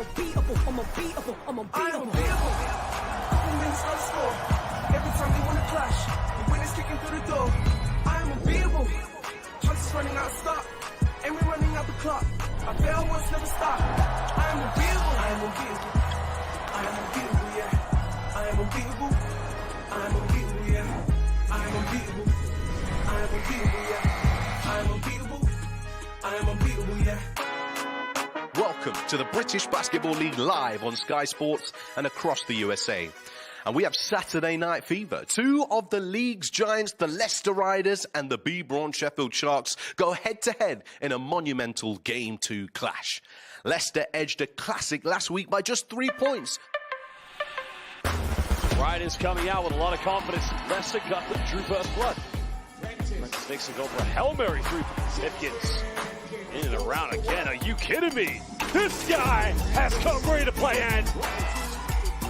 unbeatable, I'm unbeatable, I'm unbeatable. Wins no score. Every time they wanna clash, the winners kicking through the door. I am unbeatable. Chances running out of start, and we're running out the clock. I bet I once never stop. I am unbeatable. I am unbeatable. I am unbeatable, yeah. I am unbeatable. I am unbeatable, yeah. I am unbeatable. I am unbeatable, yeah. I am unbeatable. I am unbeatable, yeah. Welcome to the British Basketball League live on Sky Sports and across the USA. And we have Saturday Night Fever. Two of the league's giants, the Leicester Riders and the B-Brawn Sheffield Sharks, go head-to-head in a monumental Game 2 clash. Leicester edged a classic last week by just 3 points. Riders coming out with a lot of confidence. Leicester got the Drew Burst blood. Prentice Nixon go for a Hail Mary through Hipkins. In and around again. Are you kidding me? This guy has come ready to play, and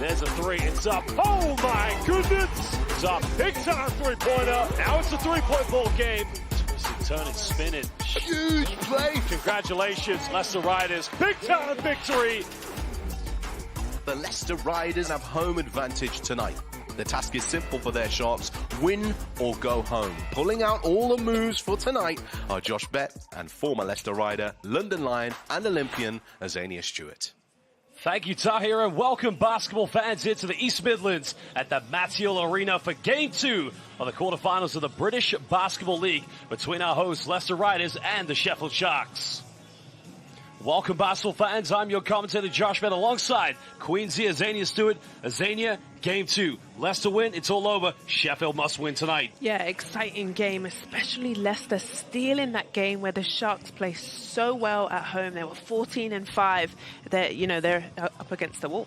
there's a three. It's up. Oh my goodness! It's a big time three-pointer. Now it's a three-point ball game. Twisting, turning, spinning. Huge play. Congratulations, Leicester Riders. Big time victory. The Leicester Riders have home advantage tonight. The task is simple for their Sharks, win or go home. Pulling out all the moves for tonight are Josh Bett and former Leicester Rider, London Lion and Olympian Azania Stewart. Thank you, Tahir, and welcome basketball fans here to the East Midlands at the Mattiel Arena for Game 2 of the quarterfinals of the British Basketball League between our hosts, Leicester Riders and the Sheffield Sharks. Welcome, basketball fans. I'm your commentator, Josh Bett, alongside Queensy Azania Stewart. Azania, Game 2. Leicester win, it's all over. Sheffield must win tonight. Yeah, exciting game, especially Leicester stealing that game where the Sharks play so well at home. They were 14-5. They're up against the wall.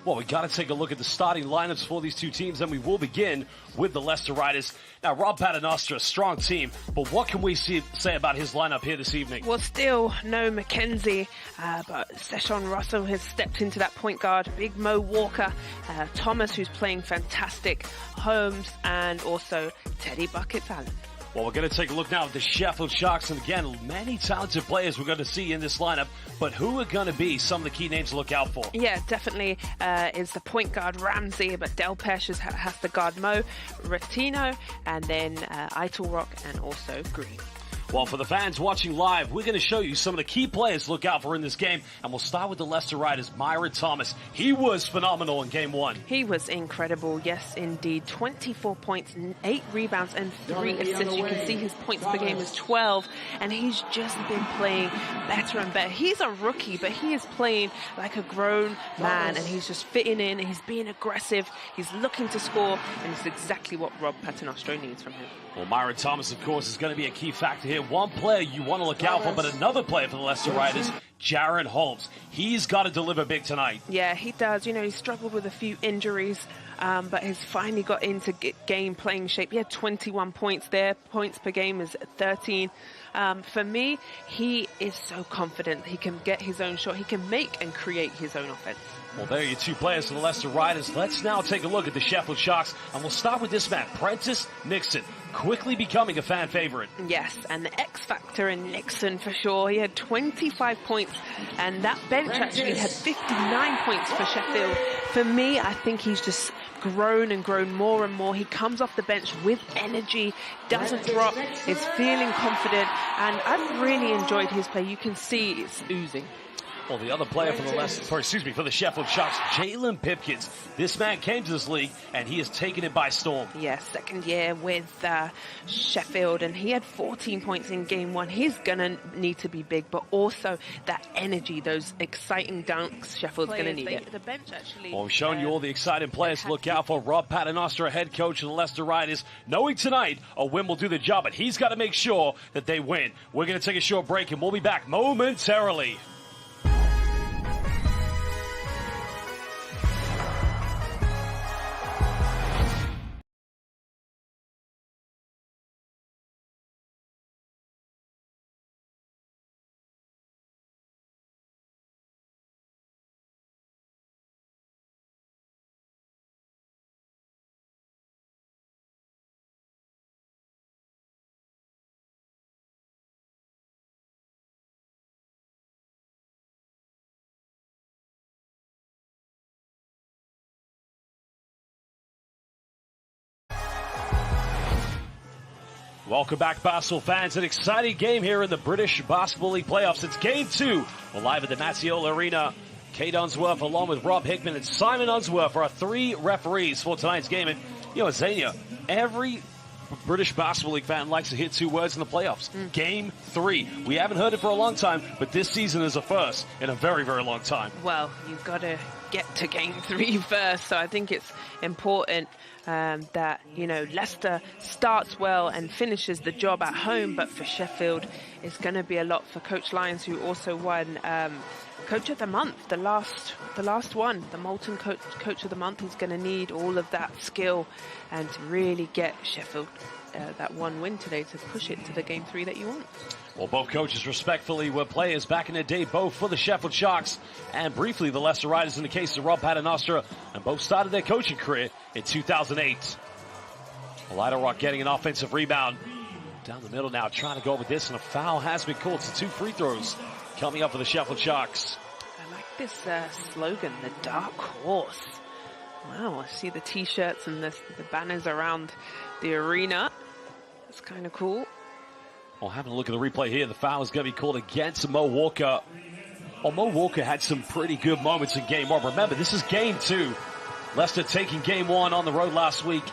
Well, we got to take a look at the starting lineups for these two teams, and we will begin with the Leicester Riders. Now, Rob Paternoster, a strong team, but what can we say about his lineup here this evening? Well, still no McKenzie, but Seshon Russell has stepped into that point guard. Big Mo Walker, Thomas, who's playing fantastic, Holmes, and also Teddy Buckets Allen. Well, we're going to take a look now at the Sheffield Sharks, and again, many talented players we're going to see in this lineup, but who are going to be some of the key names to look out for? Yeah, definitely is the point guard Ramsey, but Del Pesh has to guard Mo, Retino, and then Eitel Rock, and also Green. Well, for the fans watching live, we're going to show you some of the key players to look out for in this game. And we'll start with the Leicester Riders, Myron Thomas. He was phenomenal in Game 1. He was incredible, yes, indeed. 24 points, 8 rebounds, and 3 assists. You can see his points per game is 12, and he's just been playing better and better. He's a rookie, but he is playing like a grown man, and he's just fitting in. He's being aggressive. He's looking to score, and it's exactly what Rob Paternoster needs from him. Well, Myron Thomas, of course, is going to be a key factor here. One player you want to look out for, but another player for the Leicester Riders, Jaron Holmes. He's got to deliver big tonight. Yeah, he does. You know, he struggled with a few injuries, but has finally got into game playing shape. He had 21 points there. Points per game is 13. For me, he is so confident. He can get his own shot. He can make and create his own offense. Well, there are your two players for the Leicester Riders. Let's now take a look at the Sheffield Sharks, and we'll start with this man, Prentice Nixon, quickly becoming a fan favorite. Yes, and the X factor in Nixon for sure. He had 25 points, and that bench actually had 59 points for Sheffield. For me, I think he's just grown and grown more and more. He comes off the bench with energy, doesn't drop, is feeling confident, and I've really enjoyed his play. You can see it's oozing. Well, the other player for for the Sheffield Sharks, Jalen Pipkins. This man came to this league, and he has taken it by storm. Yeah, second year with Sheffield, and he had 14 points in Game 1. He's going to need to be big, but also that energy, those exciting dunks, Sheffield's going to need it. The bench actually... Well, we've shown you all the exciting players to look out for. Rob Paternoster, head coach of the Leicester Riders, knowing tonight a win will do the job, but he's got to make sure that they win. We're going to take a short break, and we'll be back momentarily. Welcome back, basketball fans. An exciting game here in the British Basketball League playoffs. It's game 2. We're live at the Mattioli Arena. Kate Unsworth, along with Rob Hickman and Simon Unsworth, are our 3 referees for tonight's game. And, you know, Xenia, every British Basketball League fan likes to hear 2 words in the playoffs. Game 3. We haven't heard it for a long time, but this season is a first in a very, very long time. Well, you've got to get to game 3 first, so I think it's important that, you know, Leicester starts well and finishes the job at home, but for Sheffield, it's going to be a lot for Coach Lyons, who also won Coach of the Month, the last one, the Moulton Coach of the Month. He's going to need all of that skill and to really get Sheffield that 1 win today to push it to the game 3 that you want. Well, both coaches respectfully were players back in the day, both for the Sheffield Sharks and briefly the Leicester Riders in the case of Rob Paternostra, and both started their coaching career in 2008. Lido Rock getting an offensive rebound. Down the middle now, trying to go with this, and a foul has been called. So 2 free throws coming up for the Sheffield Sharks. I like this slogan, the Dark Horse. Wow, I see the T-shirts and the banners around the arena. That's kind of cool. Well, having a look at the replay here, the foul is going to be called against Mo Walker. Well, Mo Walker had some pretty good moments in game 1. Remember, this is game 2. Leicester taking game 1 on the road last week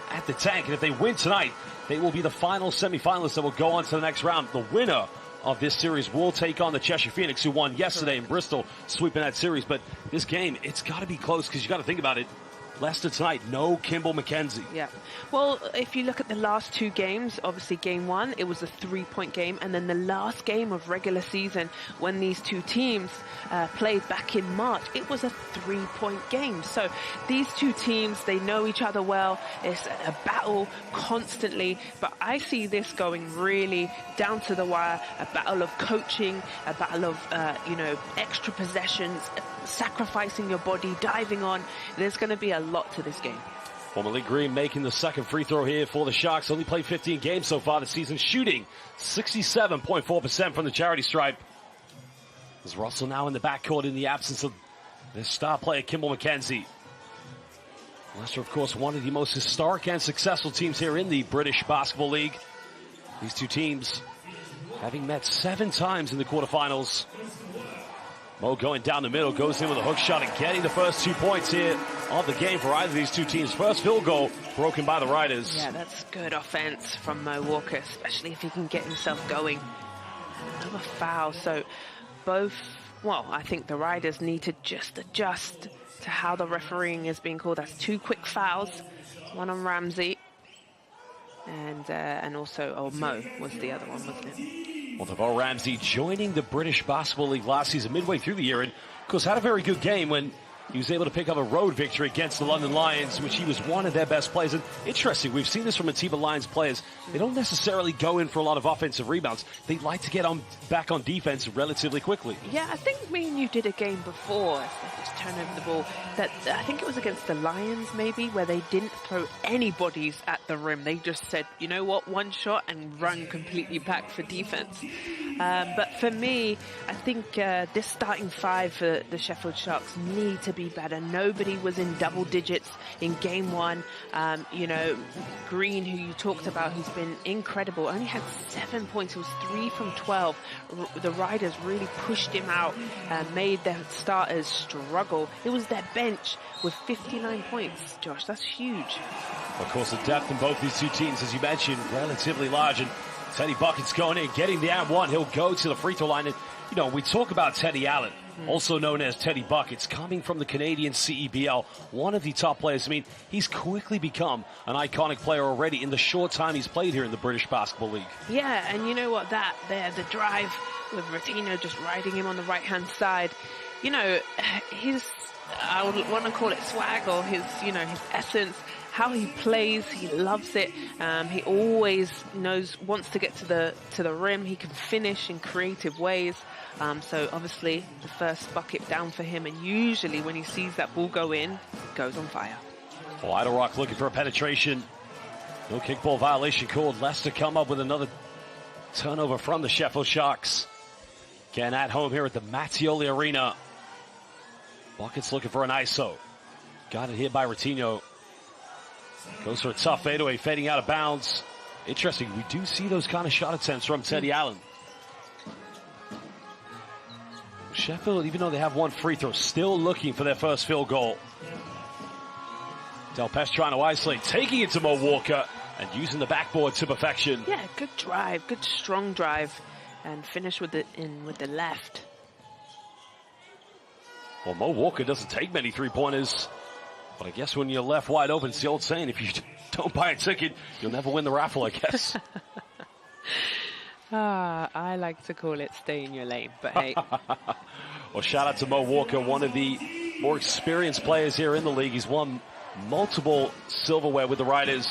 at the Tank. And if they win tonight, they will be the final semifinalists that will go on to the next round. The winner of this series will take on the Cheshire Phoenix, who won yesterday in Bristol, sweeping that series. But this game, it's got to be close, because you got to think about it. Leicester tonight, no Kimball McKenzie. Yeah. Well, if you look at the last 2 games, obviously game 1, it was a 3-point game. And then the last game of regular season, when these 2 teams played back in March, it was a 3-point game. So these 2 teams, they know each other well. It's a battle constantly. But I see this going really down to the wire, a battle of coaching, a battle of, you know, extra possessions, sacrificing your body, diving on. There's going to be a lot to this game. Well, Malik Green making the second free throw here for the Sharks. Only played 15 games so far this season, shooting 67.4% from the charity stripe. There's Russell now in the backcourt in the absence of their star player, Kimball McKenzie. Leicester, of course, one of the most historic and successful teams here in the British Basketball League. These 2 teams having met 7 times in the quarterfinals. Mo going down the middle, goes in with a hook shot and getting the first 2 points here of the game for either of these 2 teams. First field goal broken by the Riders. Yeah, that's good offense from Mo Walker, especially if he can get himself going. Another foul. So both, well, I think the Riders need to just adjust to how the refereeing is being called. That's 2 quick fouls, one on Ramsey, and also, Mo was the other one, wasn't it? Well, DeVoe Ramsey joining the British Basketball League last season, midway through the year, and of course had a very good game when he was able to pick up a road victory against the London Lions, which he was one of their best players. And interesting, we've seen this from Atiba Lions players. They don't necessarily go in for a lot of offensive rebounds. They like to get back on defense relatively quickly. Yeah, I think me and you did a game before, if they just turn over the ball, that I think it was against the Lions maybe, where they didn't throw any bodies at the rim. They just said, you know what, 1 shot and run completely back for defense. But for me, I think this starting 5 for the Sheffield Sharks need to be better. Nobody was in double digits in game 1. You know, Green, who you talked about, who's been incredible, only had 7 points. It was 3 from 12. The Riders really pushed him out and made their starters struggle. It was their bench with 59 points, Josh. That's huge. Of course, the depth in both these 2 teams, as you mentioned, relatively large. And Teddy Bucket's going in, getting the and 1. He'll go to the free throw line. And, you know, we talk about Teddy Allen, also known as Teddy Buckets, coming from the Canadian CEBL, one of the top players. I mean, he's quickly become an iconic player already in the short time he's played here in the British Basketball League. Yeah, and you know what, the drive with Rotino just riding him on the right-hand side, you know, I would want to call it swag, or his essence, how he plays, he loves it. He always wants to get to the rim. He can finish in creative ways. So obviously the first bucket down for him, and usually when he sees that ball go in, he goes on fire. Well, Idle Rock looking for a penetration. No kickball violation called. Leicester come up with another turnover from the Sheffield Sharks. Again at home here at the Mattioli Arena. Buckets looking for an ISO. Got it here by Rotino. Goes for a tough fadeaway, fading out of bounds. Interesting, we do see those kind of shot attempts from Teddy Allen. Sheffield, even though they have one free throw, still looking for their first field goal. Delpesh trying to isolate, taking it to Mo Walker, and using the backboard to perfection. Yeah, good drive, good strong drive, and finish with the left. Well, Mo Walker doesn't take many three-pointers, but I guess when you're left wide open, it's the old saying, if you don't buy a ticket, you'll never win the raffle, I guess. I like to call it stay in your lane, but hey. Well, shout out to Mo Walker, one of the more experienced players here in the league. He's won multiple silverware with the Riders.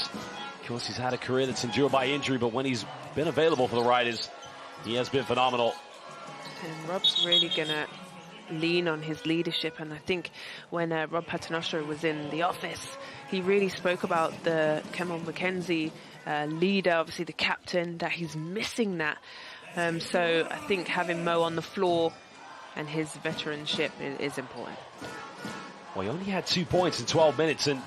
Of course, he's had a career that's endured by injury, but when he's been available for the Riders, he has been phenomenal. And Rob's really going to lean on his leadership, and I think when Rob Paternoster was in the office, he really spoke about the Kemon McKenzie leader, obviously the captain, that he's missing that. So I think having Mo on the floor and his veteranship is important. Well, he only had 2 points in 12 minutes, and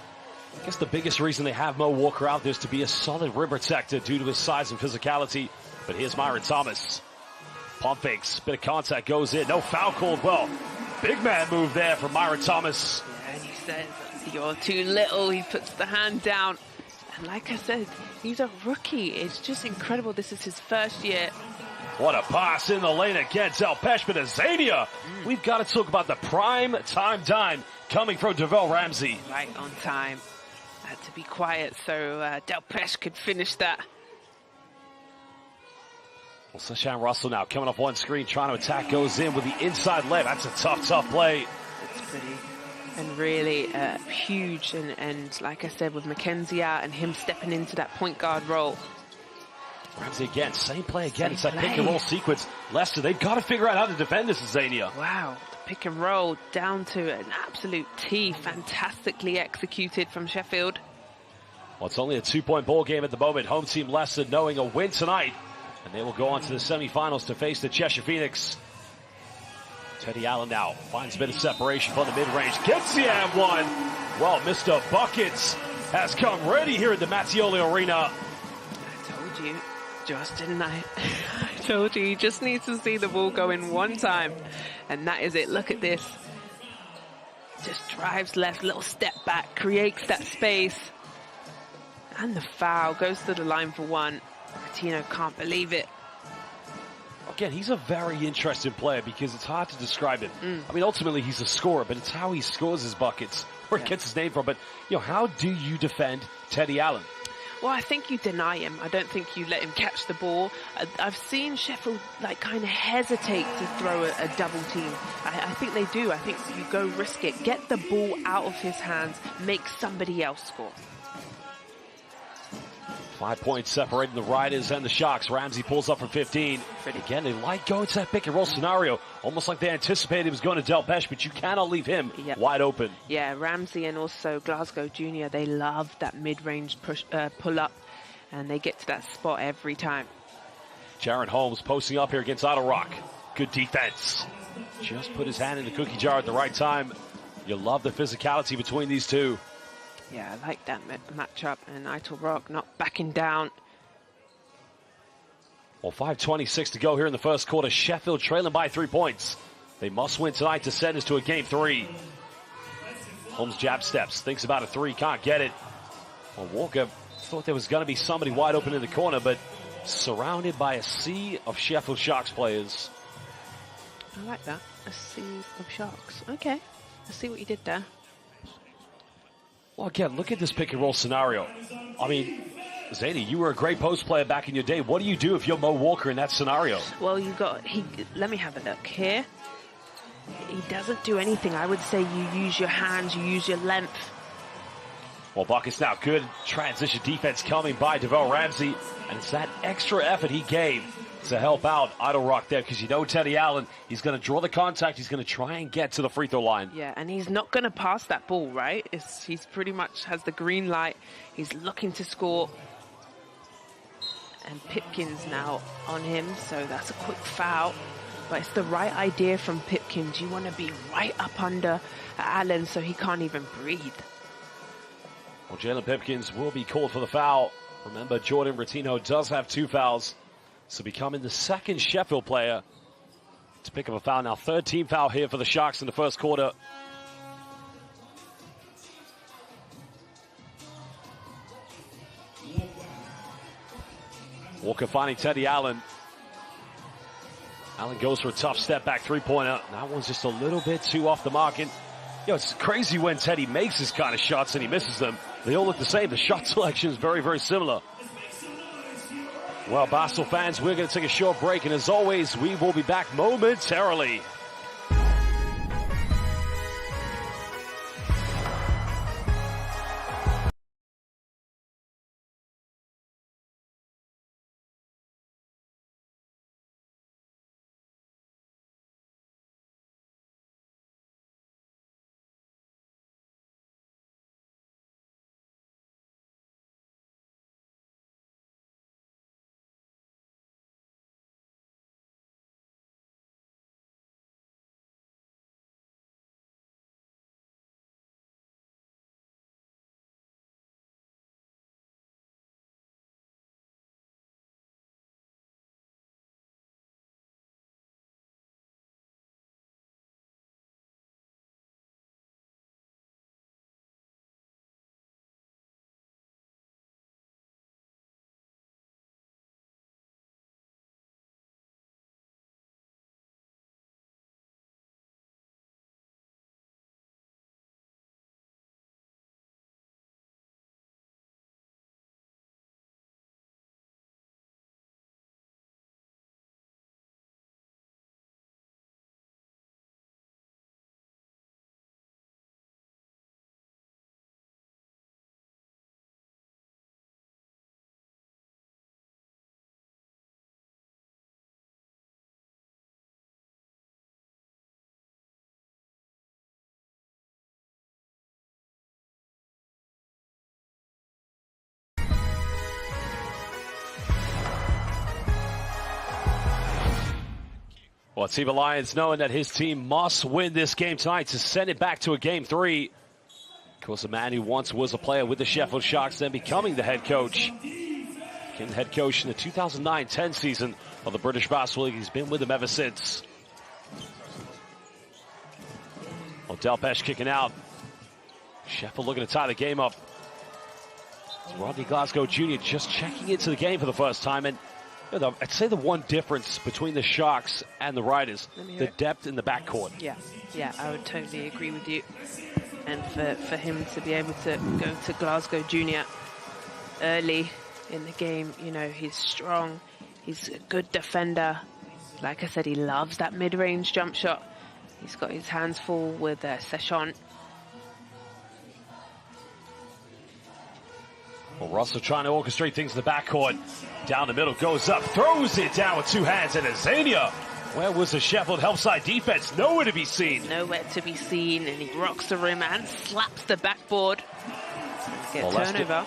I guess the biggest reason they have Mo Walker out there is to be a solid rim protector due to his size and physicality. But here's Myron Thomas. Pump fakes, bit of contact goes in, no foul called. Well, big man move there from Myron Thomas. Yeah, and he says, you're too little. He puts the hand down. And like I said, he's a rookie. It's just incredible. This is his first year. What a pass in the lane against Delpesh, but Azania. We've got to talk about the prime time dime coming from Devell Ramsey. Right on time. Had to be quiet so Delpesh could finish that. Well, Sashan Russell now coming off one screen, trying to attack, goes in with the inside leg. That's a tough play. It's pretty. And really huge. And like I said, with McKenzie out and him stepping into that point guard role. Ramsey again, same play again. It's that pick and roll sequence. Leicester, they've got to figure out how to defend this, Zania. Wow, the pick and roll down to an absolute T. Fantastically executed from Sheffield. Well, it's only a 2-point ball game at the moment. Home team Leicester knowing a win tonight, and they will go on to the semifinals to face the Cheshire Phoenix. Teddy Allen now finds a bit of separation from the mid-range. Gets the and one. Well, Mr. Buckets has come ready here at the Mattioli Arena. I told you. Just didn't I? I told you, he just needs to see the ball go in one time. And that is it. Look at this. Just drives left, little step back, creates that space. And the foul goes to the line for one. Coutinho can't believe it. Again, he's a very interesting player because it's hard to describe him. I mean, ultimately, he's a scorer, but it's how he scores his buckets, where it gets his name from. But, you know, how do you defend Teddy Allen? Well, I think you deny him. I don't think you let him catch the ball. I've seen Sheffield like kind of hesitate to throw a double team. I think they do. I think you go risk it. Get the ball out of his hands. Make somebody else score. 5 points separating the Riders and the Sharks. Ramsey pulls up from 15. Again, they like going to that pick and roll scenario. Almost like they anticipated it was going to Delpesh, but you cannot leave him wide open. Yeah, Ramsey and also Glasgow Jr., they love that mid-range pull-up, and they get to that spot every time. Jaron Holmes posting up here against Otto Rock. Good defense. Just put his hand in the cookie jar at the right time. You love the physicality between these two. Yeah, I like that matchup, and Eitel Rock not backing down. Well, 5:26 to go here in the first quarter. Sheffield trailing by 3 points. They must win tonight to send us to a game 3. Holmes jab steps, thinks about a 3, can't get it. Well, Walker thought there was going to be somebody wide open in the corner, but surrounded by a sea of Sheffield Sharks players. I like that, a sea of Sharks. Okay, let's see what you did there. Well, again, look at this pick and roll scenario. I mean, Zadie, you were a great post player back in your day. What do you do if you're Mo Walker in that scenario? Well, let me have a look here. He doesn't do anything. I would say you use your hands, you use your length. Well, Buckets now good transition defense coming by Devell Ramsey, and it's that extra effort he gave to help out Idle Rock there, because you know Teddy Allen, he's going to draw the contact, he's going to try and get to the free throw line. Yeah, and he's not going to pass that ball, right? He's pretty much has the green light. He's looking to score. And Pipkins now on him, so that's a quick foul. But it's the right idea from Pipkins. You want to be right up under Allen so he can't even breathe. Well, Jalen Pipkins will be called for the foul. Remember, Jordan Ratino does have 2 fouls, so becoming the second Sheffield player to pick up a foul now. 3rd team foul here for the Sharks in the first quarter. Walker finding Teddy Allen. Allen goes for a tough step back 3-pointer. That one's just a little bit too off the mark. And, it's crazy when Teddy makes his kind of shots and he misses them. They all look the same. The shot selection is very, very similar. Well, Barstool fans, we're going to take a short break. And as always, we will be back momentarily. Well, Tiva Lions knowing that his team must win this game tonight to send it back to a game 3. Of course, a man who once was a player with the Sheffield Sharks, then becoming the head coach. Became the head coach in the 2009-10 season of the British Basketball League. He's been with them ever since. Well, Delpesh kicking out. Sheffield looking to tie the game up. It's Rodney Glasgow Jr. just checking into the game for the first time. And I'd say the one difference between the Sharks and the Riders, the depth in the backcourt. Yeah, I would totally agree with you. And for him to be able to go to Glasgow Jr. early in the game, he's strong. He's a good defender. Like I said, he loves that mid-range jump shot. He's got his hands full with Session. Well, Russell trying to orchestrate things in the backcourt. Down the middle, goes up, throws it down with 2 hands. And Azania, where was the Sheffield help side defense? Nowhere to be seen. Nowhere to be seen, and he rocks the rim and slaps the backboard. Get a turnover.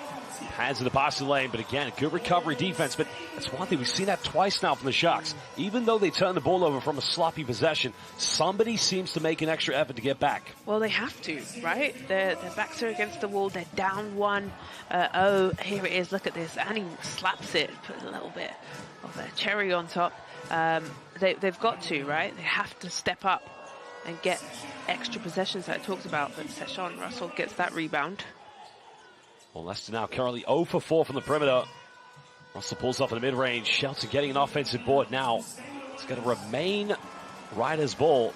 Hands in the passing lane, but again, good recovery defense. But that's one thing, we've seen that twice now from the Sharks. Even though they turn the ball over from a sloppy possession, somebody seems to make an extra effort to get back. Well, they have to, right? Their backs are against the wall. They're down 1-0. Here it is. Look at this. And he slaps it. Put a little bit of a cherry on top. They've got to, right? They have to step up and get extra possessions that I talked about. But Session Russell gets that rebound. Well, Leicester now currently 0 for 4 from the perimeter. Russell pulls up in the mid-range. Shelton getting an offensive board now. It's going to remain Riders' ball.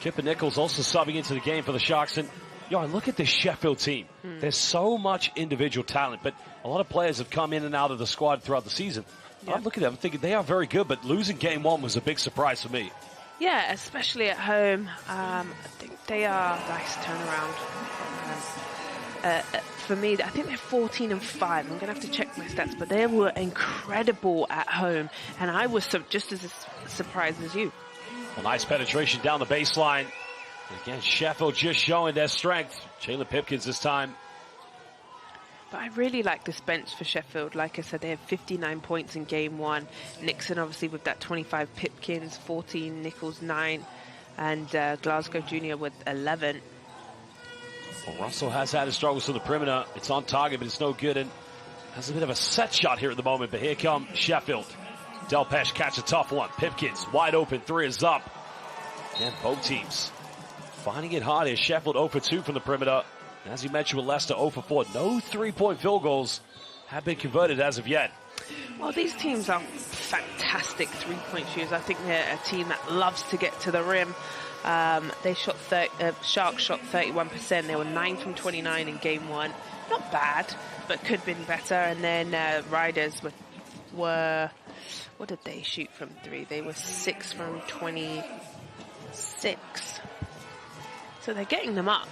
Kipper Nichols also subbing into the game for the Sharks. And, I look at this Sheffield team. There's so much individual talent, but a lot of players have come in and out of the squad throughout the season. Yeah. I'm looking at them thinking they are very good, but losing game 1 was a big surprise for me. Yeah, especially at home. I think they are nice turnaround. For me, I think they're 14-5. I'm going to have to check my stats, but they were incredible at home, and I was just as surprised as you. Well, nice penetration down the baseline. And again, Sheffield just showing their strength. Jalen Pipkins this time. But I really like this bench for Sheffield. Like I said, they have 59 points in game 1. Nixon, obviously, with that 25. Pipkins, 14. Nichols, 9. And Glasgow Jr. with 11. Well, Russell has had his struggles to the perimeter. It's on target, but it's no good. And has a bit of a set shot here at the moment, but here come Sheffield. Delpesh catch a tough one. Pipkins wide open, 3 is up. And both teams finding it hard here. Sheffield 0 for 2 from the perimeter. As you mentioned with Leicester, 0 for 4. No 3-point field goals have been converted as of yet. Well, these teams are fantastic 3-point shooters. I think they're a team that loves to get to the rim. They shot Sharks shot 31%. They were 9 from 29 in game 1. Not bad, but could have been better. And then Riders were what did they shoot from 3? They were 6 from 26. So they're getting them up.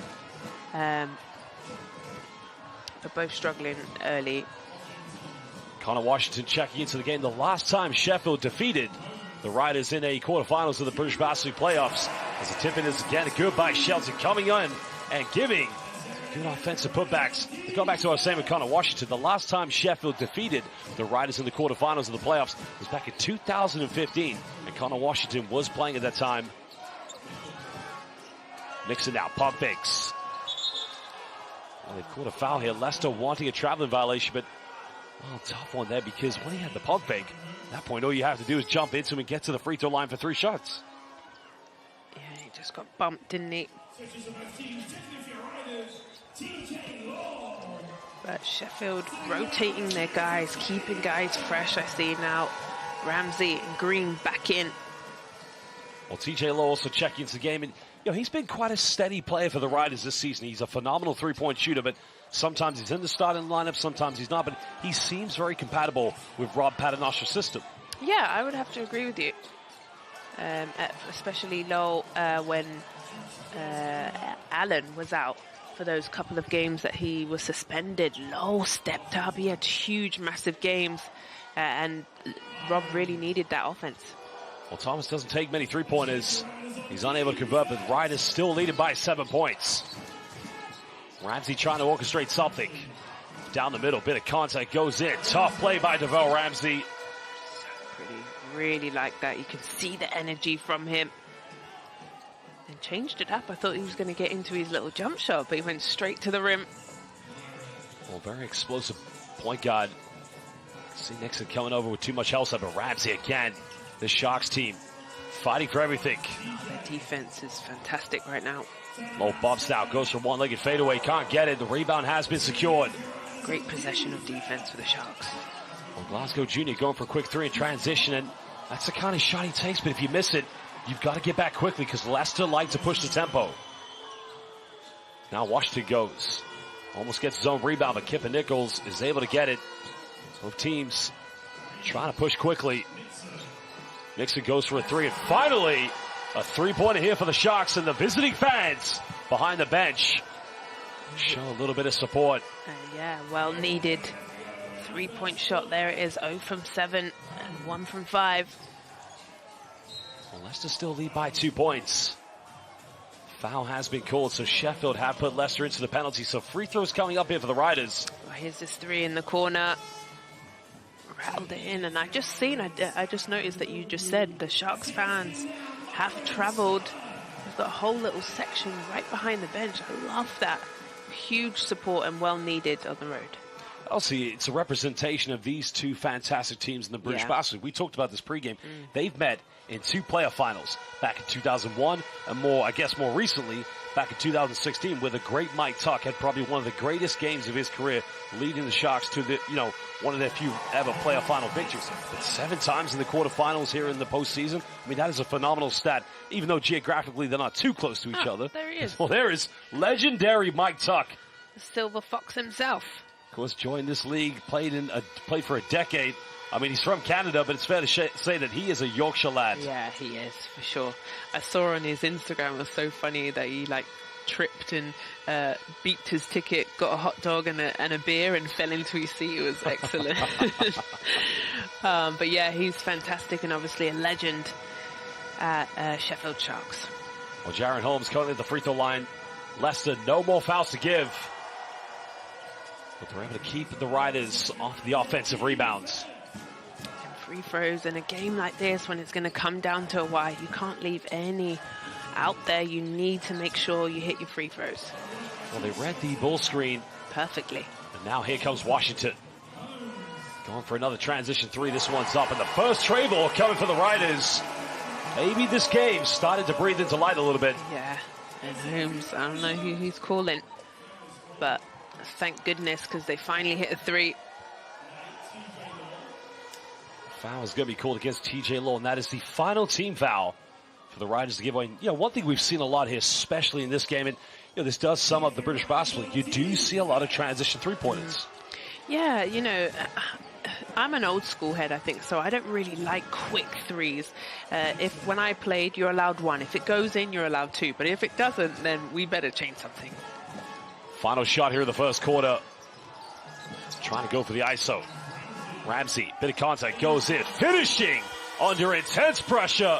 They're both struggling early. Connor Washington checking into the game. The last time Sheffield defeated the Riders in a quarterfinals of the British Basketball Playoffs. As the tip-in is again good by Shelton coming in and giving good offensive putbacks. Going back to what I was saying with Connor Washington, the last time Sheffield defeated the Riders in the quarterfinals of the playoffs was back in 2015, and Connor Washington was playing at that time. Nixon now, pump fakes. Well, they've caught a foul here. Leicester wanting a traveling violation, but tough one there, because when he had the pump fake, at that point all you have to do is jump into him and get to the free throw line for 3 shots. Yeah, he just got bumped, didn't he? But Sheffield rotating their guys, keeping guys fresh. I see now Ramsey and Green back in. Well, TJ Lowe also checking into the game, and he's been quite a steady player for the Riders this season. He's a phenomenal 3-point shooter, but sometimes he's in the starting lineup, sometimes he's not, but he seems very compatible with Rob Paternost's system. Yeah, I would have to agree with you. Especially Lowe when Allen was out for those couple of games that he was suspended. Lowe stepped up. He had huge, massive games, and Rob really needed that offense. Well, Thomas doesn't take many 3-pointers. He's unable to convert, but Riders still leading by 7 points. Ramsey trying to orchestrate something. Down the middle, bit of contact goes in. Tough play by Devell Ramsey. Really like that. You can see the energy from him. And changed it up. I thought he was going to get into his little jump shot, but he went straight to the rim. Well, very explosive point guard. See Nixon coming over with too much help, but Ramsey again. The Sharks team fighting for everything. Their defense is fantastic right now. Low bumps now, goes for one-legged fadeaway, can't get it. The rebound has been secured. Great possession of defense for the Sharks. Well, Glasgow Jr. going for a quick 3 in transition, and that's the kind of shot he takes, but if you miss it, you've got to get back quickly, because Leicester like to push the tempo. Now Washington goes. Almost gets his own rebound, but Kipper Nichols is able to get it. Both teams trying to push quickly. Nixon goes for a 3, and finally a 3-pointer here for the Sharks, and the visiting fans behind the bench show a little bit of support. Yeah, well needed. 3-point shot there. It is 0 from 7 and 1 from 5. Well, Leicester still lead by 2 points. Foul has been called, so Sheffield have put Leicester into the penalty. So free throws coming up here for the Riders. Well, here's this 3 in the corner. Rattled it in, and I just noticed that you just said the Sharks fans have traveled. They've got a whole little section right behind the bench. I love that. Huge support and well needed on the road. Also, it's a representation of these 2 fantastic teams in the British Basketball. We talked about this pregame. They've met in 2 playoff finals back in 2001 and more recently back in 2016, where the great Mike Tuck had probably one of the greatest games of his career, leading the Sharks to the, one of their few ever playoff final victories. But 7 times in the quarterfinals here in the postseason. I mean, that is a phenomenal stat, even though geographically they're not too close to each other. There he is. Well, there is legendary Mike Tuck. The Silver Fox himself. Of course, joined this league, played for a decade. I mean, he's from Canada, but it's fair to say that he is a Yorkshire lad. Yeah, he is, for sure. I saw on his Instagram, it was so funny that he, tripped and beeped his ticket, got a hot dog and a beer, and fell into his seat. It was excellent. But yeah, he's fantastic and obviously a legend at Sheffield Sharks. Well, Jaron Holmes currently at the free throw line. Leicester, no more fouls to give. But they're able to keep the Riders off the offensive rebounds. And free throws in a game like this, when it's going to come down to a wire, you can't leave any out there. You need to make sure you hit your free throws. Well, they read the ball screen perfectly. And now here comes Washington. Going for another transition three. This one's up. And the first tray ball coming for the Riders. Maybe this game started to breathe into light a little bit. Yeah, and Holmes, I don't know who he's calling, but thank goodness, because they finally hit a three. Foul is going to be called against TJ Law, and that is the final team foul for the Riders to give away. You know, one thing we've seen a lot here, especially in this game, and you know, this does sum up the British Basketball League. You do see a lot of transition three-pointers. Yeah, you know, I'm an old school head, I think, so I don't really like quick threes. When I played, you're allowed one. If it goes in, you're allowed two. But if it doesn't, then we better change something. Final shot here in the first quarter. Trying to go for the ISO. Ramsey, bit of contact, goes in, finishing under intense pressure.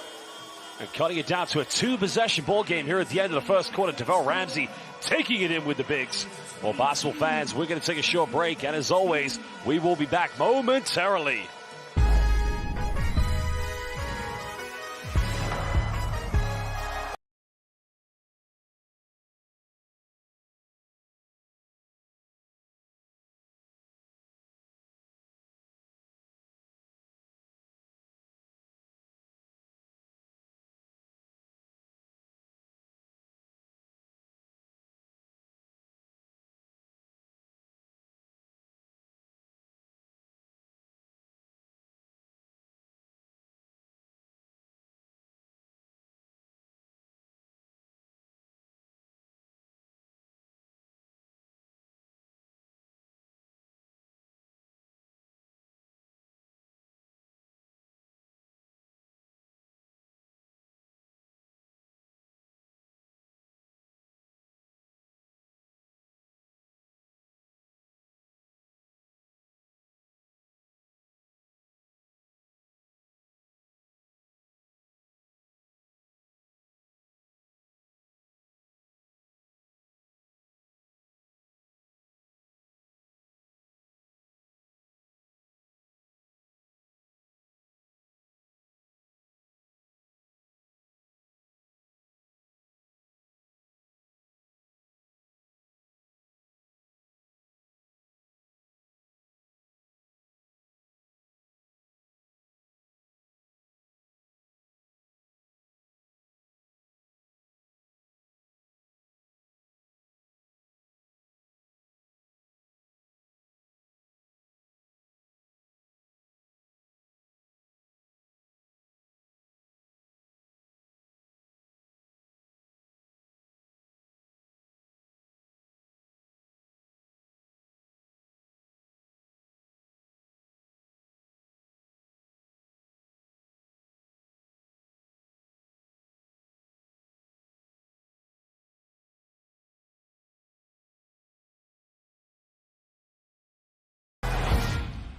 And cutting it down to a two-possession ball game here at the end of the first quarter. Devell Ramsey taking it in with the bigs. Well, basketball fans, we're going to take a short break. And as always, we will be back momentarily.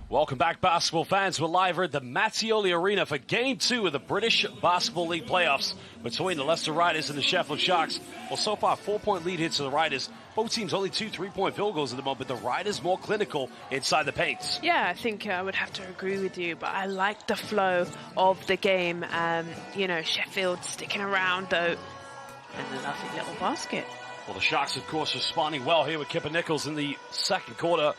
Welcome back, basketball fans. We're live at the Mattioli Arena for Game 2 of the British Basketball League playoffs between the Leicester Riders and the Sheffield Sharks. Well, so far, 4-point lead hits to the Riders. Both teams only 2 3-point field goals at the moment, but the Riders more clinical inside the paints. Yeah, I think I would have to agree with you, but I like the flow of the game. You know, Sheffield sticking around, though, and a lovely little basket. Well, the Sharks, of course, responding well here with Kipper Nichols in the second quarter.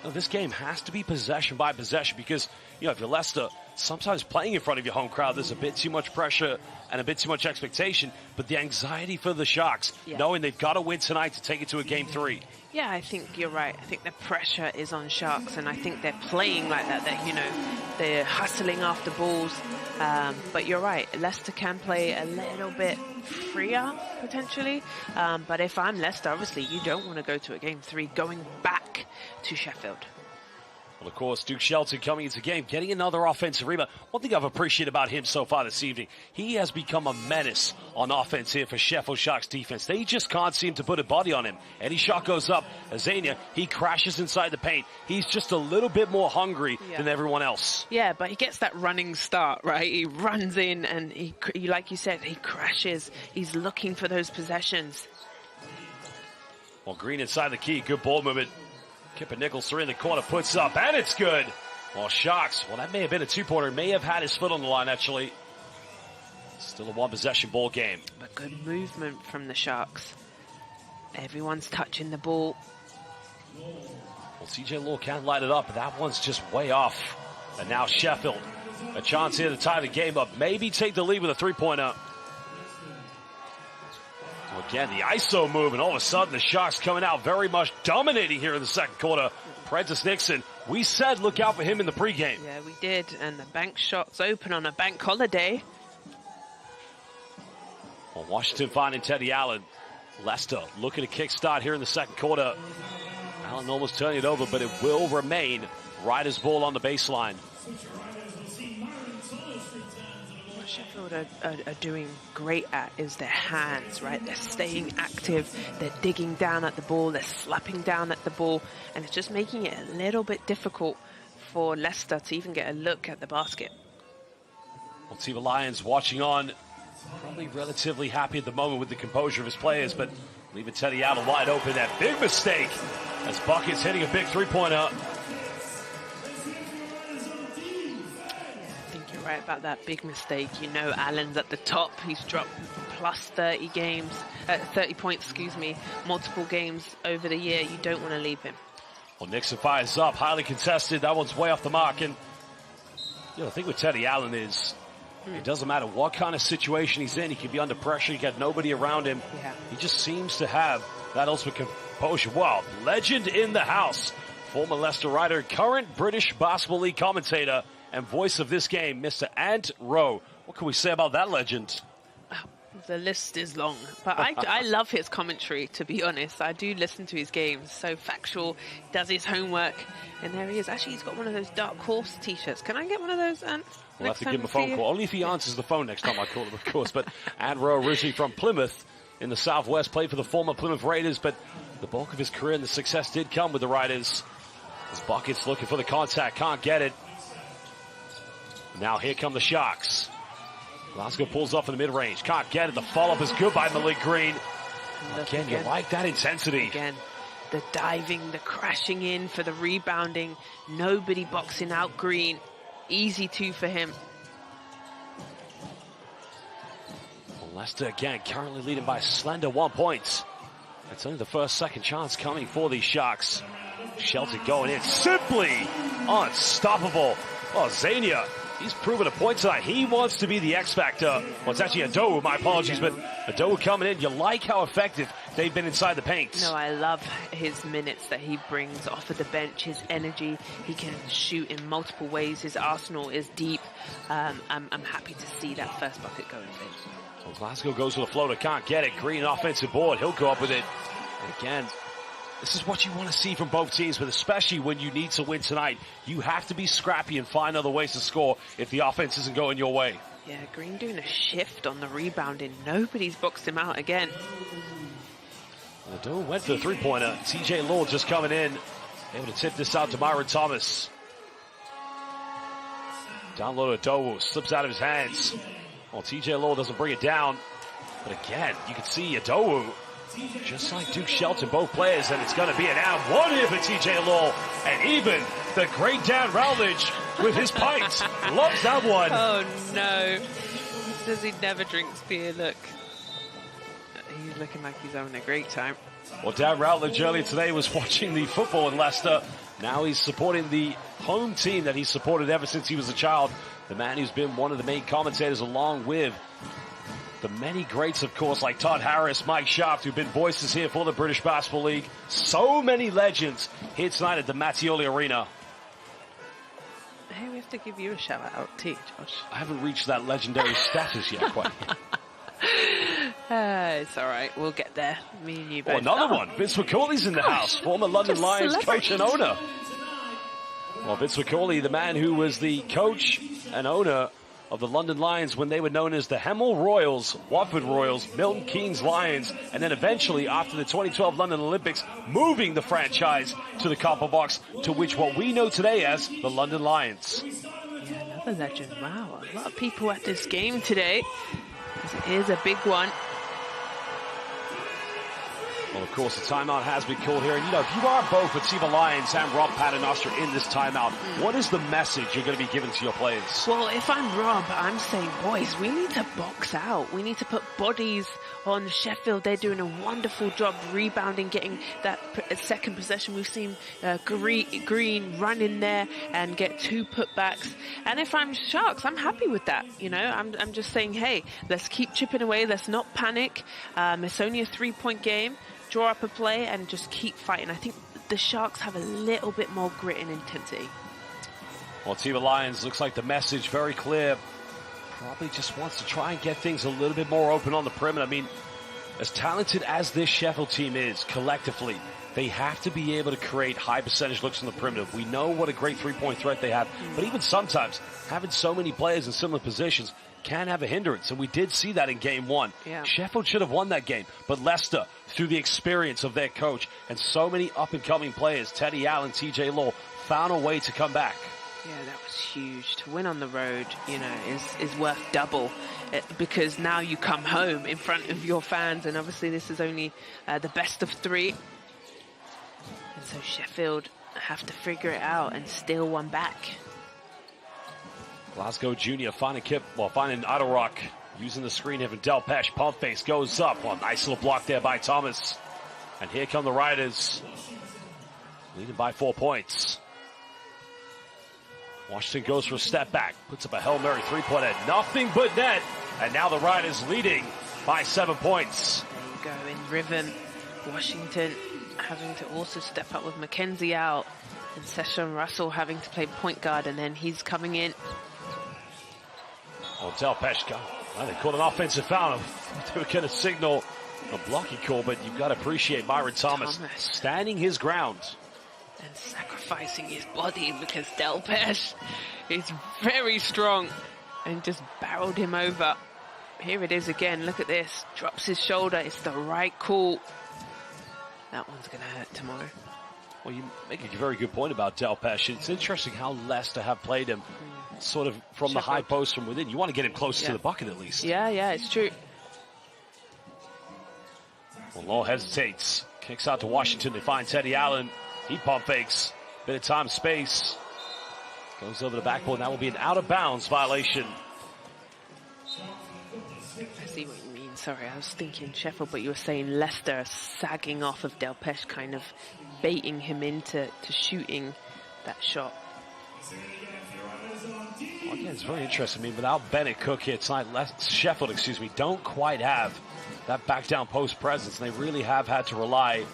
Now, this game has to be possession by possession because, you know, if you're Leicester, sometimes playing in front of your home crowd, there's a bit too much pressure and a bit too much expectation. But the anxiety for the Sharks, knowing they've got to win tonight to take it to a Game 3. Yeah, I think you're right. I think the pressure is on Sharks, and I think they're playing like that. That, you know, they're hustling after balls. But you're right. Leicester can play a little bit freer, potentially. But if I'm Leicester, obviously, you don't want to go to a Game 3 going back to Sheffield. Well, of course, Duke Shelton coming into the game, getting another offensive rebound. One thing I've appreciated about him so far this evening, he has become a menace on offense here for Sheffield Sharks defense. They just can't seem to put a body on him. Any shot goes up. Azania, he crashes inside the paint. He's just a little bit more hungry than everyone else. Yeah, but he gets that running start, right? He runs in and, he, like you said, he crashes. He's looking for those possessions. Well, Green inside the key. Good ball movement. Kipper Nichols, 3 in the corner, puts up, and it's good. Well, Sharks, well, that may have been a two-pointer. May have had his foot on the line, actually. Still a one-possession ball game. But good movement from the Sharks. Everyone's touching the ball. Well, TJ Law can light it up, but that one's just way off. And now Sheffield, a chance here to tie the game up. Maybe take the lead with a three-pointer. Well, again, the ISO move, and all of a sudden the Sharks coming out very much dominating here in the second quarter. Prentice Nixon, we said look out for him in the pregame. Yeah, we did, and the bank shot's open on a bank holiday. Well, Washington finding Teddy Allen. Leicester looking to kickstart here in the second quarter. Allen almost turning it over, but it will remain Riders' ball on the baseline. What Sheffield are doing great at is their hands, right? They're staying active, they're digging down at the ball, they're slapping down at the ball, and it's just making it a little bit difficult for Leicester to even get a look at the basket. We'll see the Lions watching on. Probably relatively happy at the moment with the composure of his players, but leaving Teddy Allen wide open. That big mistake as Bucket's hitting a big three-pointer. I think you're right about that big mistake. You know, Allen's at the top. He's dropped plus 30 points, excuse me, multiple games over the year. You don't want to leave him. Well, Nixon fires up, highly contested. That one's way off the mark. And the thing with Teddy Allen is, it doesn't matter what kind of situation he's in. He can be under pressure. He got nobody around him. Yeah. He just seems to have that ultimate composure. Wow, legend in the house. Former Leicester Rider, current British Basketball League commentator, and voice of this game, Mr. Ant Rowe. What can we say about that legend? The list is long, but I love his commentary, to be honest. I do listen to his games. So factual, does his homework, and there he is. Actually, he's got one of those Dark Horse t-shirts. Can I get one of those, Ant? We'll have to give him a phone call. Only if he answers the phone next time I call him, of course. But Ant Rowe, originally from Plymouth in the Southwest, played for the former Plymouth Raiders, but the bulk of his career and the success did come with the Riders. As Bucket's looking for the contact, can't get it. Now here come the Sharks. Glasgow pulls off in the mid-range, can't get it. The follow-up is good by Malik Green. Again, you like that intensity. Again, the diving, the crashing in for the rebounding. Nobody boxing out Green. Easy two for him. Well, Leicester again currently leading by a slender 1 point. It's only the second chance coming for these Sharks. Shelton going in, simply unstoppable. Oh, Zania, he's proven a point tonight. He wants to be the X factor. Well, it's actually Adowu, my apologies, but Adowu coming in. You like how effective they've been inside the paint. No, I love his minutes that he brings off of the bench, his energy. He can shoot in multiple ways. His arsenal is deep. I'm happy to see that first bucket going in. So Glasgow goes with a floater, can't get it. Green offensive board, he'll go up with it. And again, this is what you want to see from both teams, but especially when you need to win tonight. You have to be scrappy and find other ways to score if the offense isn't going your way. Yeah, Green doing a shift on the rebounding. Nobody's boxed him out again. Adowu went for the three-pointer. TJ Law just coming in, able to tip this out to Myron Thomas. Down low to Adowu, slips out of his hands. Well, TJ Law doesn't bring it down, but again, you can see Adowu, just like Duke Shelton, both players, and it's going to be an and one here for TJ Law. And even the great Dan Rowledge with his pint loves that one. Oh, no. Says he never drinks beer. Look. He's looking like he's having a great time. Well, Dan Rowledge earlier today was watching the football in Leicester. Now he's supporting the home team that he's supported ever since he was a child. The man who's been one of the main commentators along with the many greats, of course, like Todd Harris, Mike Shaft, who've been voices here for the British Basketball League. So many legends here tonight at the Mattioli Arena. Hey, we have to give you a shout out too, Josh. I haven't reached that legendary status yet quite yet. It's all right. We'll get there. Me and you both. Oh, another one. Vince McCauley's in the house. Former London Lions coach and owner. Well, Vince McCauley, the man who was the coach and owner of the London Lions when they were known as the Hemel Royals, Watford Royals, Milton Keynes Lions, and then eventually, after the 2012 London Olympics, moving the franchise to the Copper Box, to which what we know today as the London Lions. Yeah, another legend. Wow, a lot of people at this game today. It is a big one. Well, of course, the timeout has been called here. And, you know, if you are both Atiba Lyons and Rob Paternoster in this timeout, what is the message you're going to be giving to your players? Well, if I'm Rob, I'm saying, boys, we need to box out. We need to put bodies on Sheffield. They're doing a wonderful job rebounding, getting that second possession. We've seen Green run in there and get 2 putbacks. And if I'm Sharks, I'm happy with that. You know, I'm just saying, hey, let's keep chipping away. Let's not panic. It's only a 3-point game. Draw up a play and just keep fighting. I think the Sharks have a little bit more grit and intensity. Well, Atiba Lyons looks like the message very clear. Probably just wants to try and get things a little bit more open on the perimeter. I mean, as talented as this Sheffield team is collectively, they have to be able to create high percentage looks on the perimeter. We know what a great 3-point threat they have, but even sometimes having so many players in similar positions can have a hindrance, and we did see that in game 1. Yeah. Sheffield should have won that game, but Leicester, through the experience of their coach and so many up-and-coming players, Teddy Allen, TJ Law, found a way to come back. Yeah, that was huge. To win on the road, you know, is worth double because now you come home in front of your fans, and obviously this is only the best of 3. And so Sheffield have to figure it out and steal one back. Glasgow Junior finding Idlerock, using the screen here from Del Pesh. Pump face goes up. Well, nice little block there by Thomas. And here come the Riders, leading by 4 points. Washington goes for a step back, puts up a Hail Mary 3-pointer, nothing but net. And now the Riders leading by 7 points. There you go, in rhythm. Washington having to also step up with Mackenzie out, and Session Russell having to play point guard, and then he's coming in. Oh, Del Pesh, well, they called an offensive foul. They were going to signal a blocking call, but you've got to appreciate Myron Thomas standing his ground. And sacrificing his body because Del Pesh is very strong and just barreled him over. Here it is again. Look at this. Drops his shoulder. It's the right call. That one's going to hurt tomorrow. Well, you make a very good point about Del Pesh. It's interesting how Leicester have played him sort of from Sheffield. The high post from within. You want to get him close to the bucket at least. Yeah, it's true. Well, Law hesitates. Kicks out to Washington. They find Teddy Allen. He pump fakes. Bit of time, space. Goes over the backboard. That will be an out-of-bounds violation. I see what you mean. Sorry, I was thinking Sheffield, but you were saying Leicester sagging off of Del Pesh, kind of baiting him into shooting that shot. Well, again, it's very interesting. I mean, without Bennett Cook here tonight, Sheffield, don't quite have that back down post presence. And they really have had to rely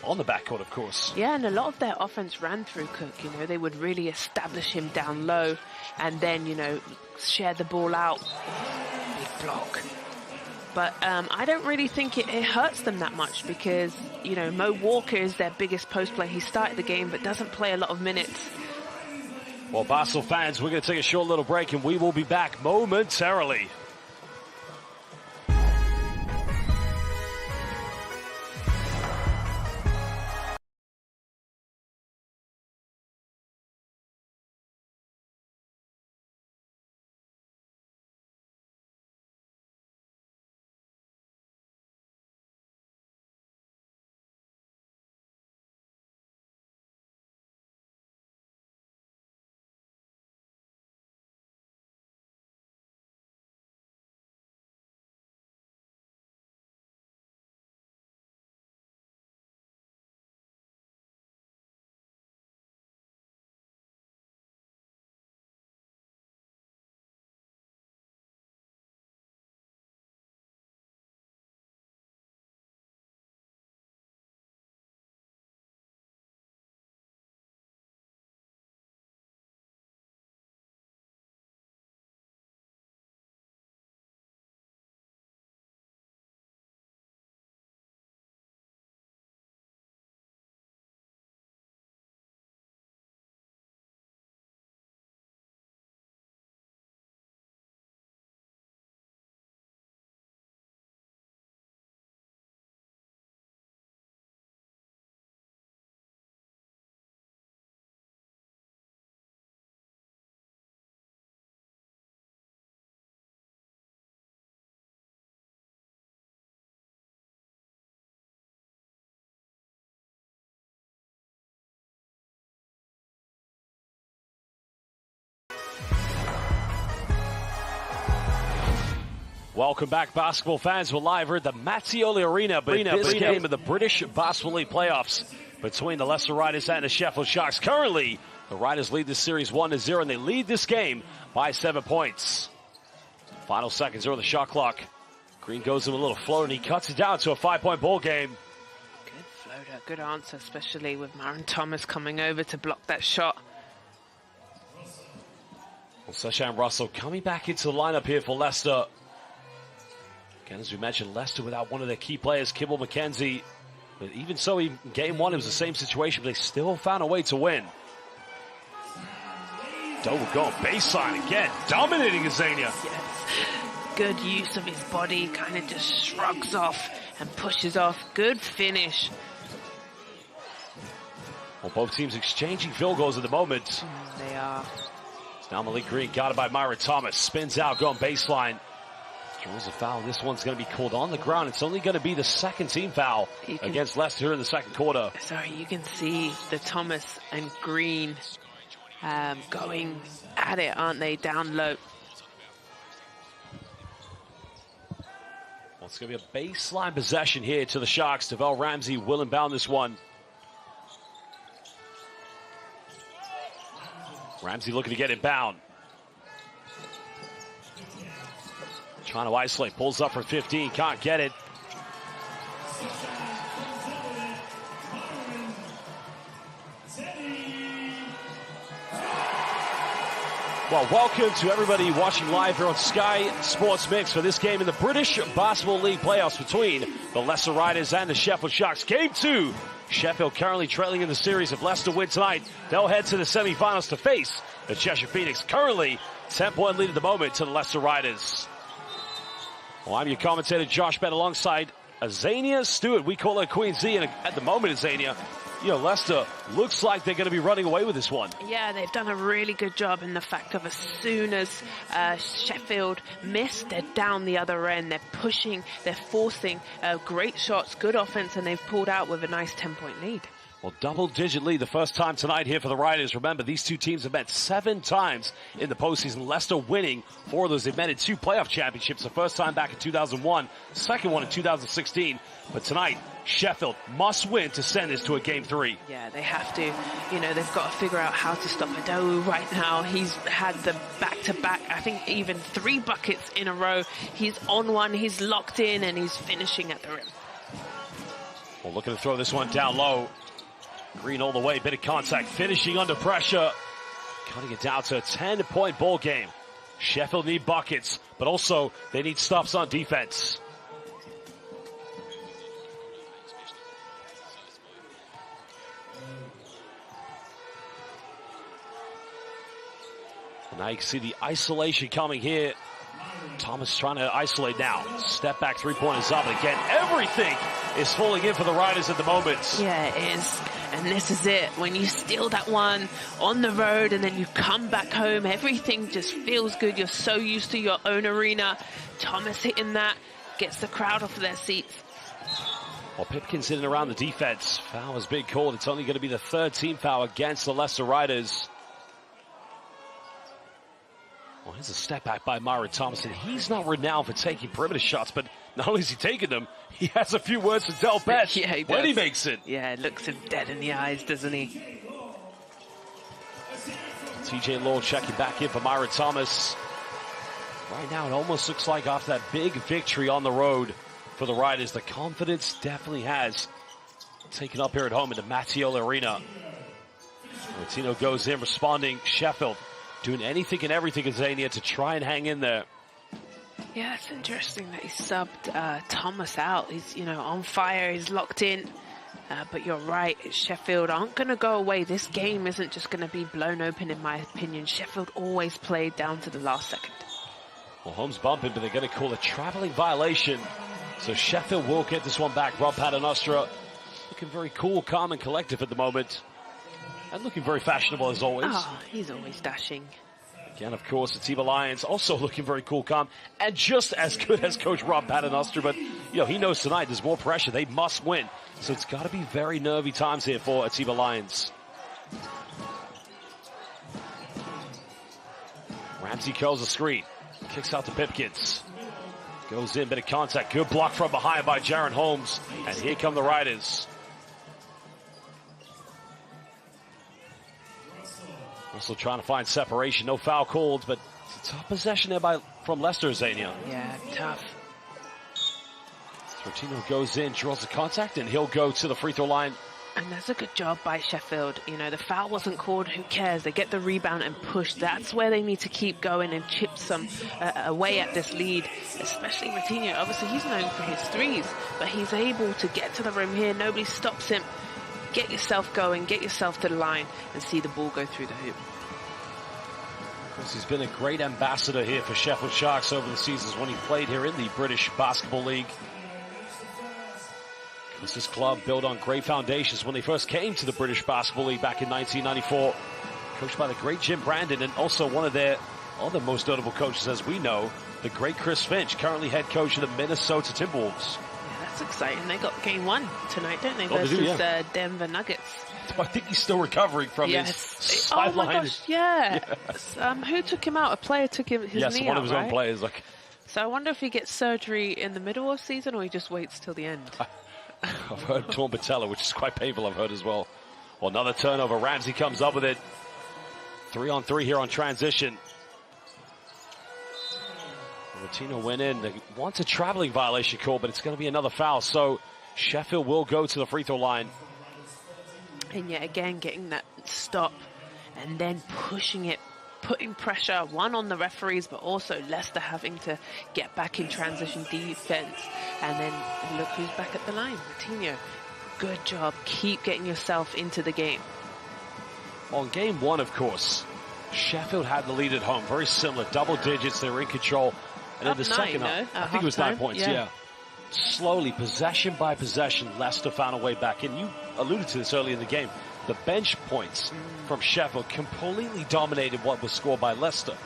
on the backcourt, of course. Yeah, and a lot of their offense ran through Cook. You know, they would really establish him down low and then, you know, share the ball out. Big block. But I don't really think it hurts them that much because, you know, Mo Walker is their biggest post player. He started the game but doesn't play a lot of minutes. Well, Basel fans, we're going to take a short little break and we will be back momentarily. Welcome back, basketball fans. We're live here at the Mattioli Arena, but this game of the British Basketball League playoffs between the Leicester Riders and the Sheffield Sharks. Currently, the Riders lead this series 1-0, and they lead this game by 7 points. Final seconds are on the shot clock. Green goes in with a little float, and he cuts it down to a 5-point ball game. Good floater, good answer, especially with Marin Thomas coming over to block that shot. Well, Seshan Russell coming back into the lineup here for Leicester. Again, as we mentioned, Leicester without one of their key players, Kimball McKenzie. But even so, in game one, it was the same situation, but they still found a way to win. Doe going baseline again, dominating Azania. Yes, good use of his body, kind of just shrugs off and pushes off. Good finish. Well, both teams exchanging field goals at the moment. They are. Now Malik Green got it by Myra Thomas, spins out, going baseline. Draws a foul. This one's going to be called on the ground. It's only going to be the second team foul against Leicester here in the second quarter. Sorry, you can see the Thomas and Green going at it, aren't they, down low. Well, it's going to be a baseline possession here to the Sharks. Devell Ramsey will inbound this one. Ramsey looking to get inbound. Trying to isolate, pulls up for 15, can't get it. Well, welcome to everybody watching live here on Sky Sports Mix for this game in the British Basketball League playoffs between the Leicester Riders and the Sheffield Sharks. Game 2, Sheffield currently trailing in the series. If Leicester win tonight, they'll head to the semifinals to face the Cheshire Phoenix. Currently, 10-point lead at the moment to the Leicester Riders. Well, I'm your commentator, Josh Bett, alongside Azania Stewart. We call her Queen Z, and at the moment, Azania, Leicester looks like they're going to be running away with this one. Yeah, they've done a really good job in the fact of as soon as Sheffield missed, they're down the other end. They're pushing, they're forcing great shots, good offense, and they've pulled out with a nice 10-point lead. Well, double-digit lead the first time tonight here for the Riders. Remember, these two teams have met 7 times in the postseason. Leicester winning 4 of those. They've met in 2 playoff championships. The first time back in 2001, second one in 2016. But tonight, Sheffield must win to send this to a Game 3. Yeah, they have to. They've got to figure out how to stop Adowu right now. He's had the back-to-back, I think even 3 buckets in a row. He's on one, he's locked in, and he's finishing at the rim. Well, looking to throw this one down low. Green all the way, bit of contact, finishing under pressure. Cutting it down to a 10-point ball game. Sheffield need buckets, but also they need stops on defense. Now you can see the isolation coming here. Thomas trying to isolate now. Step back, 3-pointers up. And again, everything is falling in for the Riders at the moment. Yeah, it is. And this is it. When you steal that one on the road and then you come back home, everything just feels good. You're so used to your own arena. Thomas hitting that gets the crowd off their seats. Well, Pipkin's in and around the defense. Foul has been called. It's only going to be the 3rd team foul against the Leicester Riders. Well, here's a step back by Myron Thompson. He's not renowned for taking perimeter shots, but not only is he taking them, he has a few words to Del Bett yeah, he when he makes it. Yeah, it looks him dead in the eyes, doesn't he? TJ Law checking back in for Myron Thomas. Right now, it almost looks like after that big victory on the road for the Riders, the confidence definitely has taken up here at home in the Mattioli Arena. Martino goes in, responding. Sheffield doing anything and everything in Zania to try and hang in there. Yeah, it's interesting that he subbed Thomas out. He's, on fire. He's locked in. But you're right. Sheffield aren't going to go away. This game isn't just going to be blown open, in my opinion. Sheffield always played down to the last second. Well, Holmes bumping, but they're going to call a traveling violation. So Sheffield will get this one back. Rob Paternostra looking very cool, calm, and collective at the moment. And looking very fashionable as always. Oh, he's always dashing. Again, of course, the Team Alliance also looking very cool, calm, and just as good as Coach Rob Paternoster. But, he knows tonight there's more pressure. They must win. So it's got to be very nervy times here for a Team Alliance. Ramsey curls the screen. Kicks out to Pipkins. Goes in, bit of contact. Good block from behind by Jaron Holmes. And here come the Riders. Also trying to find separation. No foul called, but it's a tough possession there from Leicester, Zania. Yeah, tough. Sortino goes in, draws the contact, and he'll go to the free throw line. And that's a good job by Sheffield. You know, the foul wasn't called. Who cares? They get the rebound and push. That's where they need to keep going and chip some away at this lead, especially Martinho. Obviously, he's known for his threes, but he's able to get to the rim here. Nobody stops him. Get yourself going, get yourself to the line, and see the ball go through the hoop. Of course, he's been a great ambassador here for Sheffield Sharks over the seasons when he played here in the British Basketball League. This club built on great foundations when they first came to the British Basketball League back in 1994. Coached by the great Jim Brandon and also one of their other most notable coaches, as we know, the great Chris Finch, currently head coach of the Minnesota Timberwolves. Yeah, that's exciting. They got game 1 tonight, don't they, versus they do, Denver Nuggets. I think he's still recovering from his sideline. Oh my gosh, yeah. Yes. Who took him out? A player took his knee out, one of his own players. So I wonder if he gets surgery in the middle of season or he just waits till the end. I've heard torn patella, which is quite painful, I've heard as well. Well, another turnover. Ramsey comes up with it. 3-on-3 here on transition. Martino went in. They want a traveling violation call, but it's going to be another foul. So Sheffield will go to the free throw line. And yet again, getting that stop and then pushing it, putting pressure, one on the referees, but also Leicester having to get back in transition defense. And then look who's back at the line, Martinho. Good job. Keep getting yourself into the game. On game 1, of course, Sheffield had the lead at home. Very similar, double digits. They were in control. And in the second half, I think it was 9 points, yeah. Slowly, possession by possession, Leicester found a way back in. You alluded to this early in the game. The bench points from Sheffield completely dominated what was scored by Leicester.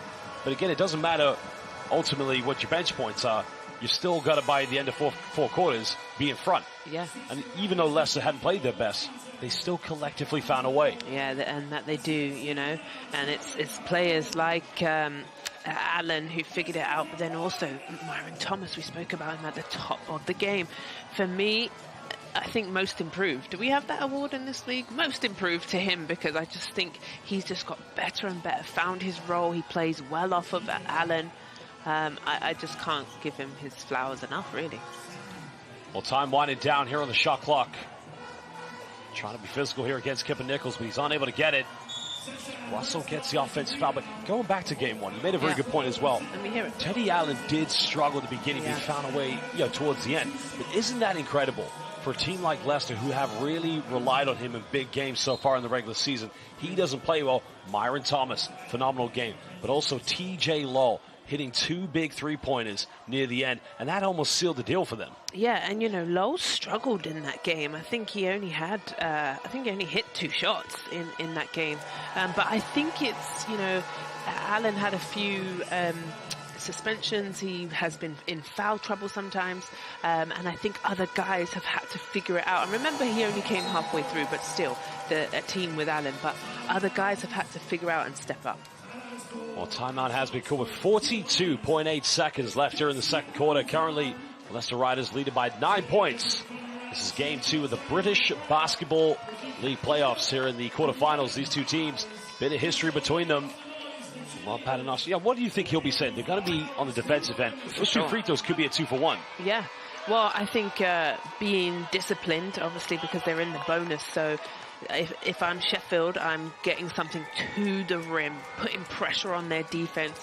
But again, it doesn't matter ultimately what your bench points are. You still got to, by the end of four quarters, be in front. Yeah. And even though Leicester hadn't played their best, they still collectively found a way. Yeah, and that they do, you know. And it's players like Allen who figured it out, but then also Myron Thomas, we spoke about him at the top of the game. For me, I think most improved. Do we have that award in this league? Most improved to him, because I just think he's just got better and better, found his role. He plays well off of Allen. I just can't give him his flowers enough, really. Well, time winding down here on the shot clock. Trying to be physical here against Kipper Nichols, but he's unable to get it. Russell gets the offensive foul, but going back to game 1, you made a very good point as well. Let me hear it. Teddy Allen did struggle at the beginning, but he found a way, towards the end. But isn't that incredible for a team like Leicester, who have really relied on him in big games so far in the regular season? He doesn't play well. Myron Thomas, phenomenal game, but also TJ Lowe hitting 2 big 3-pointers near the end, and that almost sealed the deal for them. Yeah, and Lowe struggled in that game. I think he only had, he only hit 2 shots in that game. But I think it's, Allen had a few suspensions. He has been in foul trouble sometimes, and I think other guys have had to figure it out. And remember, he only came halfway through, but still, a team with Allen. But other guys have had to figure out and step up. Well, timeout has been called with 42.8 seconds left here in the second quarter. Currently, Leicester Riders leading by 9 points. This is game 2 of the British Basketball League playoffs here in the quarterfinals. These two teams, bit of history between them. Yeah, what do you think he'll be saying? They're going to be on the defensive end. Those 2 free throws could be a 2-for-1. Yeah. Well, I think being disciplined, obviously, because they're in the bonus. So if I'm Sheffield, I'm getting something to the rim, putting pressure on their defense.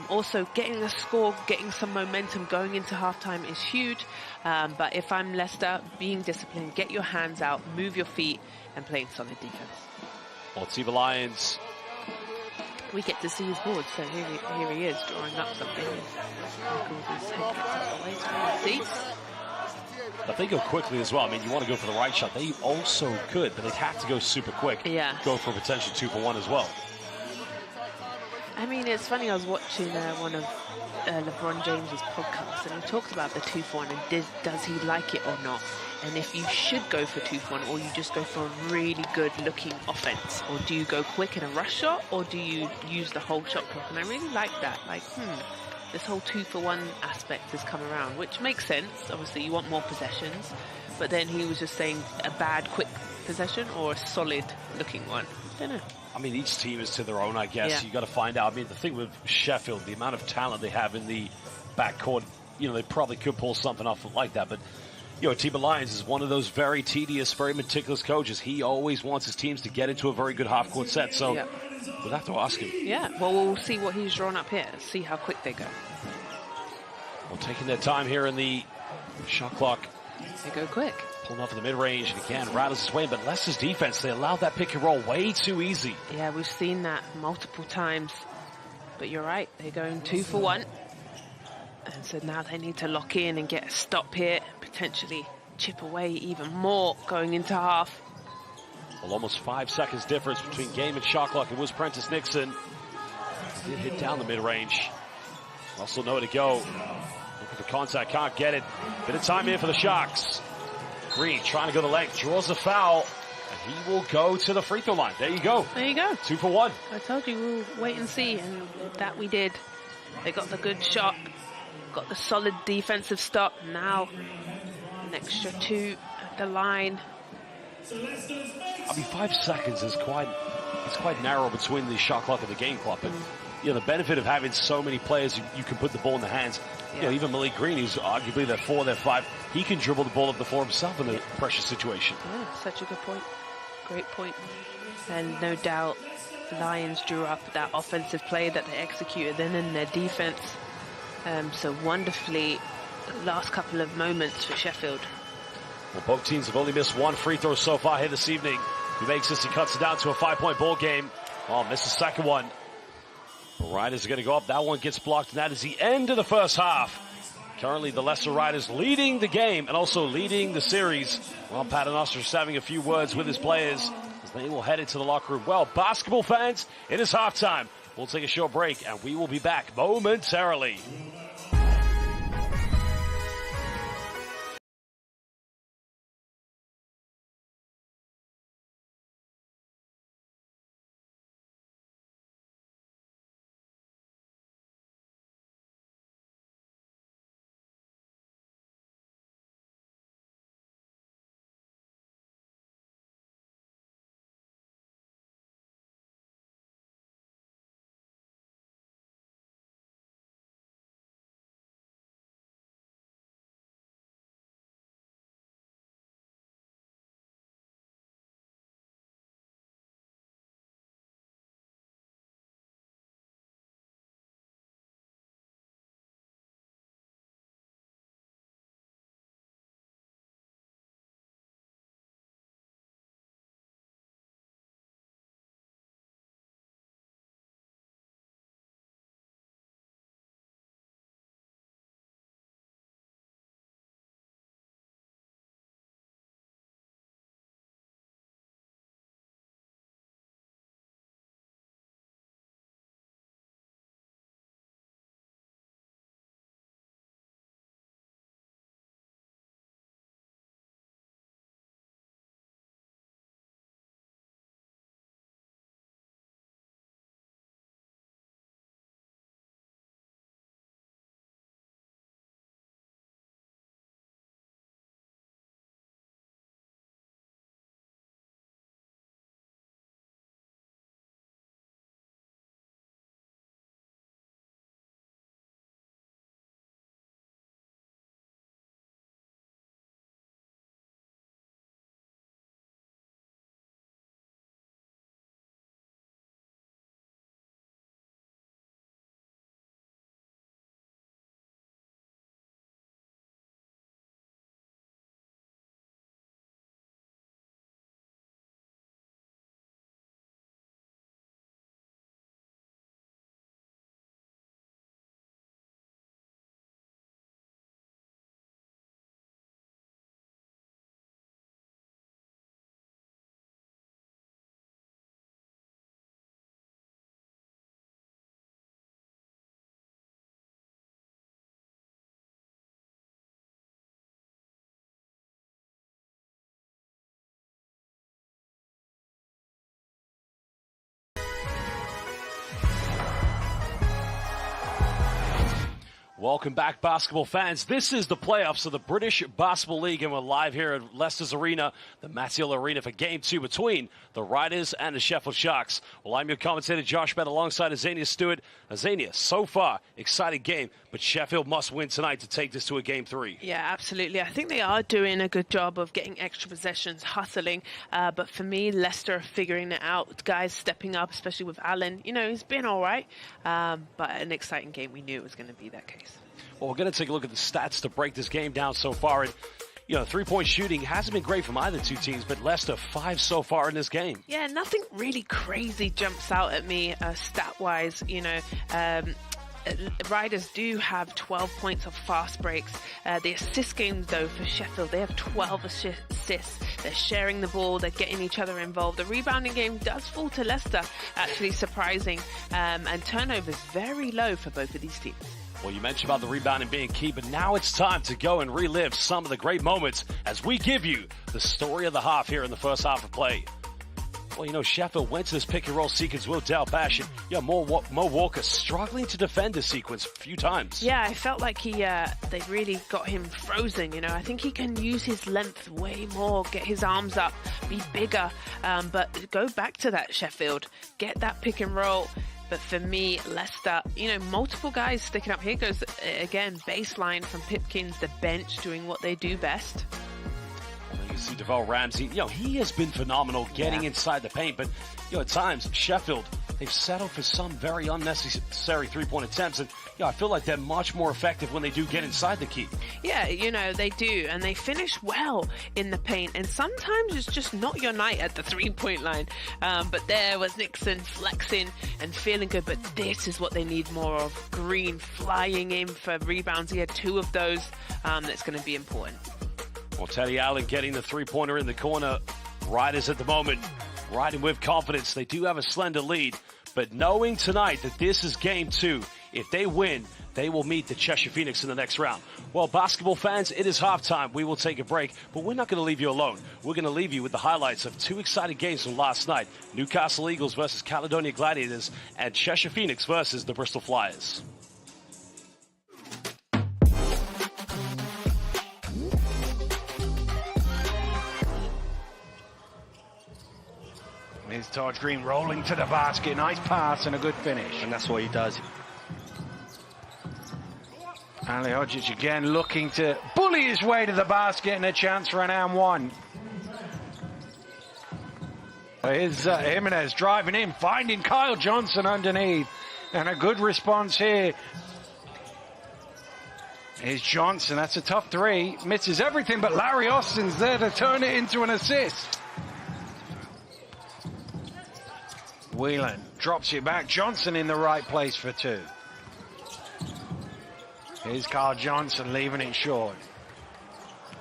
Also, getting a score, getting some momentum going into halftime is huge. But if I'm Leicester, being disciplined, get your hands out, move your feet, and playing solid defense. Well, see the Lions. We get to see his board, so here he is drawing up something. But they go quickly as well. I mean, you want to go for the right shot. They also could, but they'd have to go super quick. Yeah. Go for a potential 2-for-1 as well. I mean, it's funny. I was watching one of LeBron James's podcasts, and he talked about the 2-for-1 and does he like it or not? And if you should go for 2-for-1, or you just go for a really good-looking offense, or do you go quick in a rush shot, or do you use the whole shot clock? And I really like that. this whole 2-for-1 aspect has come around, which makes sense. Obviously, you want more possessions, but then he was just saying a bad, quick possession or a solid-looking one. I don't know. I mean, each team is to their own, I guess. Yeah. You got to find out. I mean, the thing with Sheffield, the amount of talent they have in the backcourt, you know, they probably could pull something off like that. But, you know, Team Lions is one of those very tedious, very meticulous coaches. He always wants his teams to get into a very good half-court set. So we'll have to ask him. Yeah, well, we'll see what he's drawn up here. See how quick they go. Well, taking their time here in the shot clock. They go quick. Pulling off in the mid-range, and again, rattles his way. But Leicester's defense, they allowed that pick and roll way too easy. Yeah, we've seen that multiple times. But you're right, they're going 2-for-1. And so now they need to lock in and get a stop here, potentially chip away even more going into half. Well, almost 5 seconds difference between game and shot clock. It was Prentice Nixon. He did hit down the mid-range. Also nowhere to go. Looking for contact, can't get it. Bit of time here for the Sharks. Green trying to go the length, draws a foul, and he will go to the free throw line. There you go. There you go. 2-for-1. I told you we'll wait and see, and that we did. They got the good shot, got the solid defensive stop. Now an extra 2 at the line. I mean, 5 seconds is quite narrow between the shot clock and the game clock. But you know, the benefit of having so many players, you can put the ball in the hands. You know, even Malik Green, who's arguably their 4, their 5, he can dribble the ball up the floor himself in a pressure situation. Yeah, such a good point. Great point. And no doubt the Lions drew up that offensive play that they executed then in their defense. So wonderfully, the last couple of moments for Sheffield. Well, both teams have only missed 1 free throw so far here this evening. He makes this, he cuts it down to a 5-point ball game. Oh, missed the second one. The Riders are going to go up. That one gets blocked, and that is the end of the first half. Currently, the Leicester Riders leading the game and also leading the series. Well, Paternoster is having a few words with his players as they will head into the locker room. Well, basketball fans, it is halftime. We'll take a short break, and we will be back momentarily. Welcome back, basketball fans. This is the playoffs of the British Basketball League, and we're live here at Leicester's Arena, the Mattiel Arena, for Game 2 between the Riders and the Sheffield Sharks. Well, I'm your commentator, Josh Bett, alongside Azania Stewart. Azania, so far, exciting game, but Sheffield must win tonight to take this to a Game 3. Yeah, absolutely. I think they are doing a good job of getting extra possessions, hustling. But for me, Leicester are figuring it out. Guys stepping up, especially with Allen. You know, he's been all right. But an exciting game. We knew it was going to be that case. Well, we're going to take a look at the stats to break this game down so far. And, you know, three-point shooting hasn't been great from either two teams, but Leicester 5 so far in this game. Yeah, nothing really crazy jumps out at me stat-wise. You know, Riders do have 12 points of fast breaks. The assist game, though, for Sheffield, they have 12 assists. They're sharing the ball. They're getting each other involved. The rebounding game does fall to Leicester, actually surprising. And turnovers very low for both of these teams. Well, you mentioned about the rebounding being key, but now it's time to go and relive some of the great moments as we give you the story of the half here in the first half of play. Well, you know, Sheffield went to this pick-and-roll sequence with Dale Bash, and Mo Walker struggling to defend this sequence a few times. Yeah, I felt like they really got him frozen, you know. I think he can use his length way more, get his arms up, be bigger, but go back to that, Sheffield. Get that pick-and-roll. But for me, Leicester, you know, multiple guys sticking up. Here goes, again, baseline from Pipkins, the bench doing what they do best. You see Devell Ramsey, you know, he has been phenomenal getting inside the paint, but, you know, at times, Sheffield, they've settled for some very unnecessary three-point attempts, and, you know, I feel like they're much more effective when they do get inside the key. Yeah, you know, they do, and they finish well in the paint, and sometimes it's just not your night at the three-point line. But there was Nixon flexing and feeling good, but this is what they need more of. Green flying in for rebounds. He had 2 of those. That's going to be important. Well, Teddy Allen getting the three-pointer in the corner. Riders at the moment riding with confidence. They do have a slender lead, but knowing tonight that this is Game 2, if they win, they will meet the Cheshire Phoenix in the next round. Well, basketball fans, it is halftime. We will take a break, but we're not going to leave you alone. We're going to leave you with the highlights of 2 exciting games from last night. Newcastle Eagles versus Caledonia Gladiators, and Cheshire Phoenix versus the Bristol Flyers. Here's Taj Green rolling to the basket. Nice pass and a good finish. And that's what he does. Ali Hodgic again looking to bully his way to the basket, and a chance for an and one. Here's Jimenez driving in, finding Kyle Johnson underneath. And a good response here. Here's Johnson, that's a tough 3. Misses everything, but Larry Austin's there to turn it into an assist. Whelan drops it back. Johnson in the right place for 2. Here's Carl Johnson leaving it short.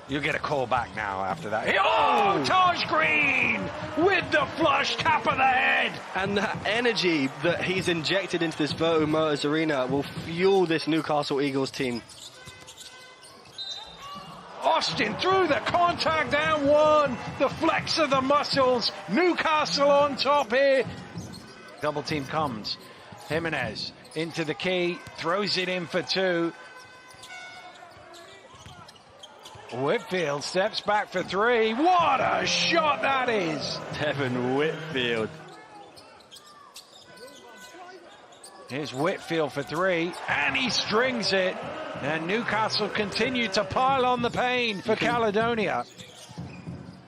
You'll get a call back now after that. Oh, Taj Green with the flush tap of the head. And that energy that he's injected into this Virtu Motors Arena will fuel this Newcastle Eagles team. Austin through the contact and one. The flex of the muscles. Newcastle on top here. Double team comes. Jimenez into the key, throws it in for 2. Whitfield steps back for 3. What a shot that is! Devin Whitfield. Here's Whitfield for 3, and he strings it. And Newcastle continue to pile on the pain for Caledonia.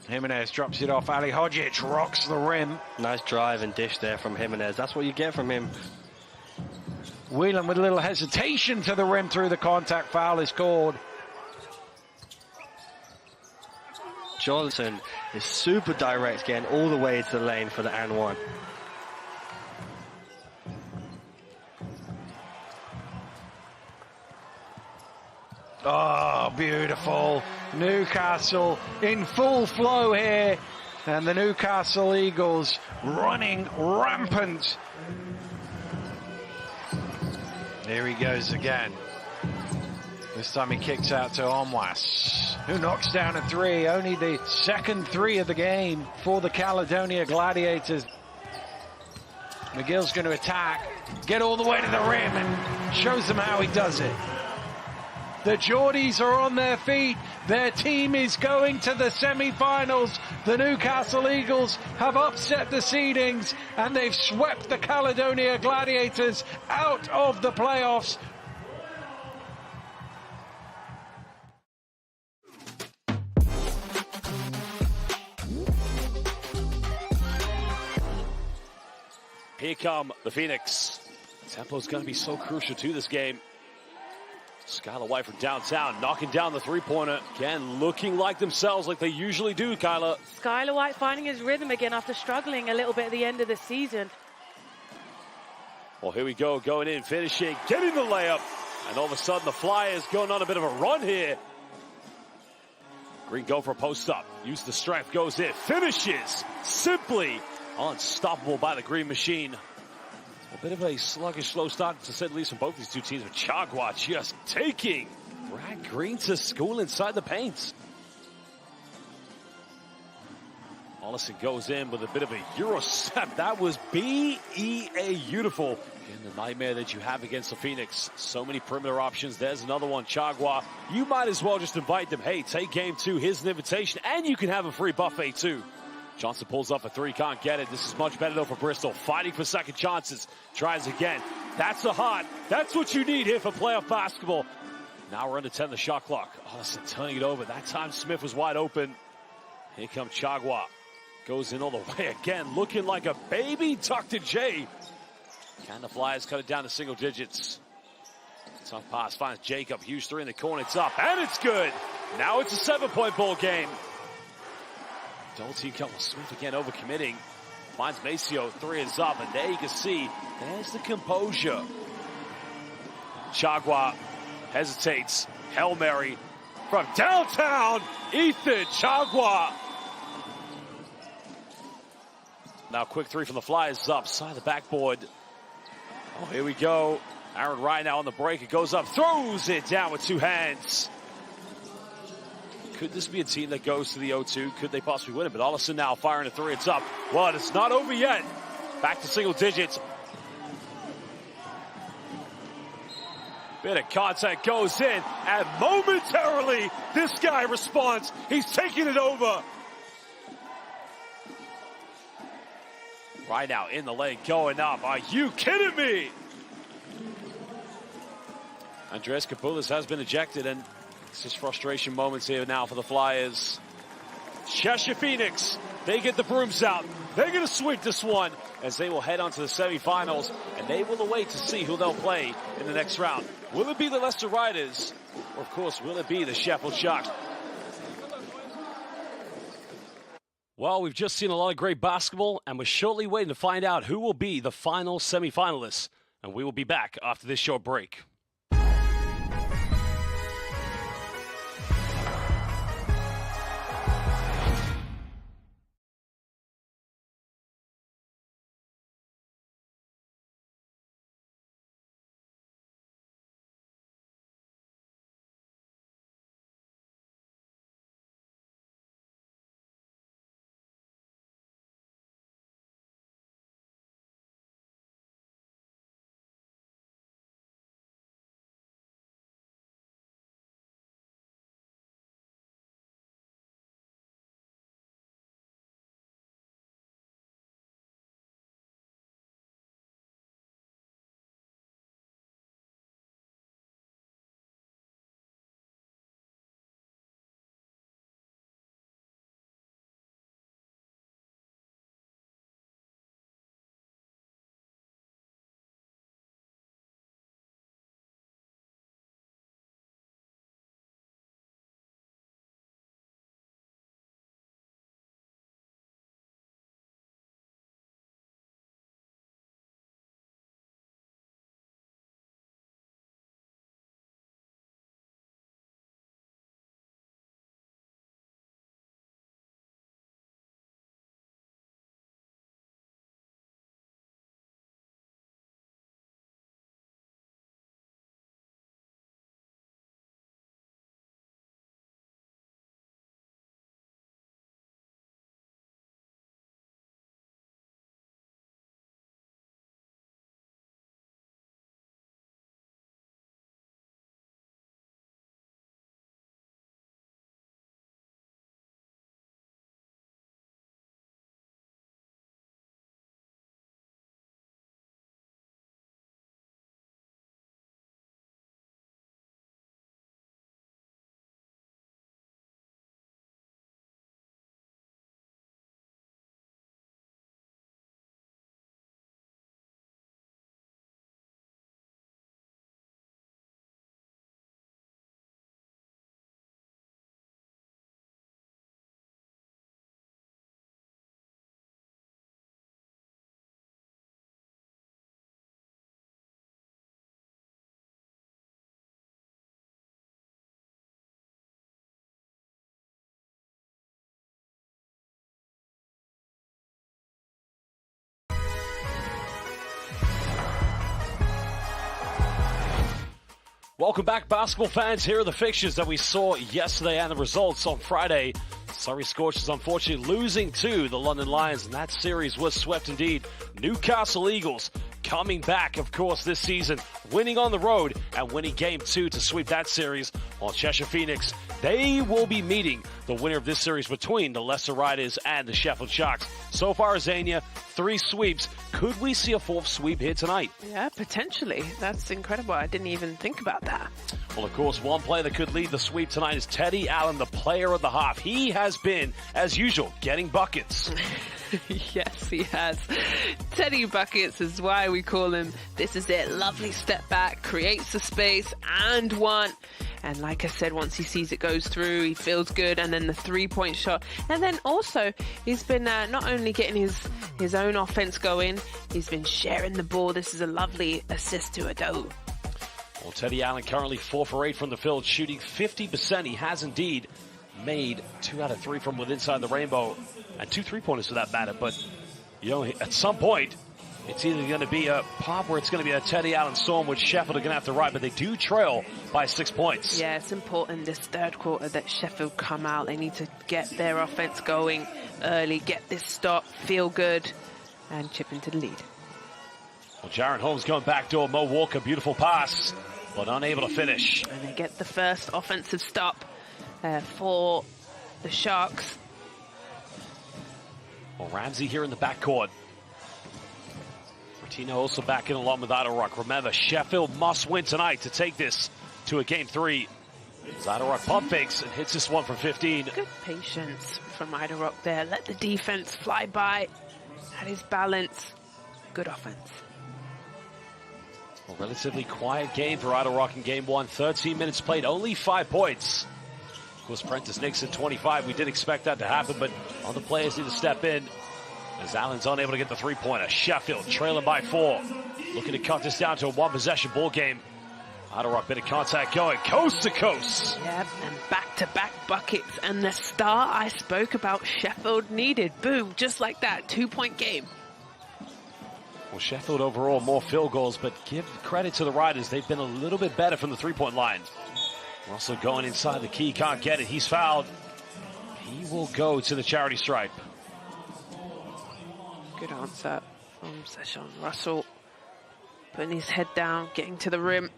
Jimenez drops it off. Ali Hodgic rocks the rim. Nice drive and dish there from Jimenez. That's what you get from him. Whelan with a little hesitation to the rim through the contact. Foul is called. Johnson is super direct, getting all the way to the lane for the and one. Oh, beautiful. Newcastle in full flow here. And the Newcastle Eagles running rampant. Here he goes again. This time he kicks out to Onwas, who knocks down a 3. Only the second 3 of the game for the Caledonia Gladiators. McGill's going to attack, get all the way to the rim, and shows them how he does it. The Geordies are on their feet. Their team is going to the semi-finals. The Newcastle Eagles have upset the seedings and they've swept the Caledonia Gladiators out of the playoffs. Here come the Phoenix. Tempo's going to be so crucial to this game. Skylar White from downtown, knocking down the three-pointer. Again, looking like themselves like they usually do, Kyla. Skylar White finding his rhythm again after struggling a little bit at the end of the season. Well, here we go, going in, finishing, getting the layup. And all of a sudden, the Flyers going on a bit of a run here. Green go for a post-up. Use the strength, goes in, finishes. Simply unstoppable by the Green Machine. A bit of a sluggish, slow start, to say the least, from both these two teams. With Chagwa just taking Brad Green to school inside the paint. Ollison goes in with a bit of a Euro step. That was beautiful. And the nightmare that you have against the Phoenix. So many perimeter options. There's another one, Chagwa. You might as well just invite them. Hey, take game two. Here's an invitation. And you can have a free buffet, too. Johnson pulls up a three, can't get it. This is much better, though, for Bristol. Fighting for second chances. Tries again. That's the heart. That's what you need here for playoff basketball. Now we're under 10, the shot clock. Ollison turning it over. That time Smith was wide open. Here comes Chagwa. Goes in all the way again, looking like a baby Dr. J. Can the Flyers cut it down to single digits? Tough pass, finds Jacob. Hughes three in the corner, it's up, and it's good. Now it's a 7-point ball game. Double team couple, Smith again overcommitting. Finds Maceo, three is up, and there you can see, there's the composure. Chagwa hesitates, Hail Mary from downtown, Ethan Chagwa. Now quick three from the Flyers up, side of the backboard. Oh, here we go. Aaron Ryan now on the break, it goes up, throws it down with two hands. Could this be a team that goes to the 0-2? Could they possibly win it? But Ollison now firing a three. It's up. Well, it's not over yet. Back to single digits. Bit of contact goes in. And momentarily, this guy responds. He's taking it over. Right now in the lane, going up. Are you kidding me? Andres Capoulas has been ejected, and it's just frustration moments here now for the Flyers. Cheshire Phoenix, they get the brooms out. They're going to sweep this one as they will head on to the semifinals, and they will await to see who they'll play in the next round. Will it be the Leicester Riders, or of course, will it be the Sheffield Sharks? Well, we've just seen a lot of great basketball, and we're shortly waiting to find out who will be the final semifinalists. And we will be back after this short break. Welcome back, basketball fans. Here are the fixtures that we saw yesterday and the results on Friday. Surrey Scorchers unfortunately losing to the London Lions, and that series was swept indeed. Newcastle Eagles coming back, of course, this season, winning on the road and winning game 2 to sweep that series on Cheshire Phoenix. They will be meeting the winner of this series between the Leicester Riders and the Sheffield Sharks. So far, Zania, 3 sweeps. Could we see a 4th sweep here tonight? Yeah, potentially. That's incredible. I didn't even think about that. Well, of course, one player that could lead the sweep tonight is Teddy Allen, the player of the half. He has been, as usual, getting buckets. Yes, he has. Teddy Buckets is why we call him. This is it. Lovely step back, creates the space, and one. And like I said, once he sees it goes through, he feels good. And then the 3-point shot. And then also, he's been not only getting his own offense going, he's been sharing the ball. This is a lovely assist to Ado. Well, Teddy Allen currently 4 for 8 from the field, shooting 50%. He has indeed made 2 out of 3 from within inside the rainbow, and 2 3-pointers for that matter. But, you know, at some point, it's either going to be a pop or it's going to be a Teddy Allen storm, which Sheffield are going to have to ride, but they do trail by 6 points. Yeah, it's important this third quarter that Sheffield come out. They need to get their offense going early, get this stop, feel good, and chip into the lead. Well, Jaron Holmes going backdoor. Mo Walker, beautiful pass, but unable to finish. And they get the first offensive stop for the Sharks. Well, Ramsey here in the backcourt. Martino also back in along with Idlerock. Remember, Sheffield must win tonight to take this to a game 3. Idlerock pump fakes and hits this one from 15. Good patience from Idlerock there. Let the defense fly by. Had his balance. Good offense. A relatively quiet game for Idlerock in game 1. 13 minutes played, only 5 points. Of course, Prentice Nixon 25. We did expect that to happen, but other players need to step in as Allen's unable to get the 3-pointer. Sheffield trailing by 4. Looking to cut this down to a 1-possession ball game. Idlerock, bit of contact going coast to coast. Yep, and back-to-back buckets. And the star I spoke about Sheffield needed. Boom, just like that. 2-point game. Well, Sheffield overall more field goals, but give credit to the Riders. They've been a little bit better from the 3-point line. Russell going inside the key, can't get it. He's fouled. He will go to the charity stripe. Good answer from Session Russell. Putting his head down, getting to the rim.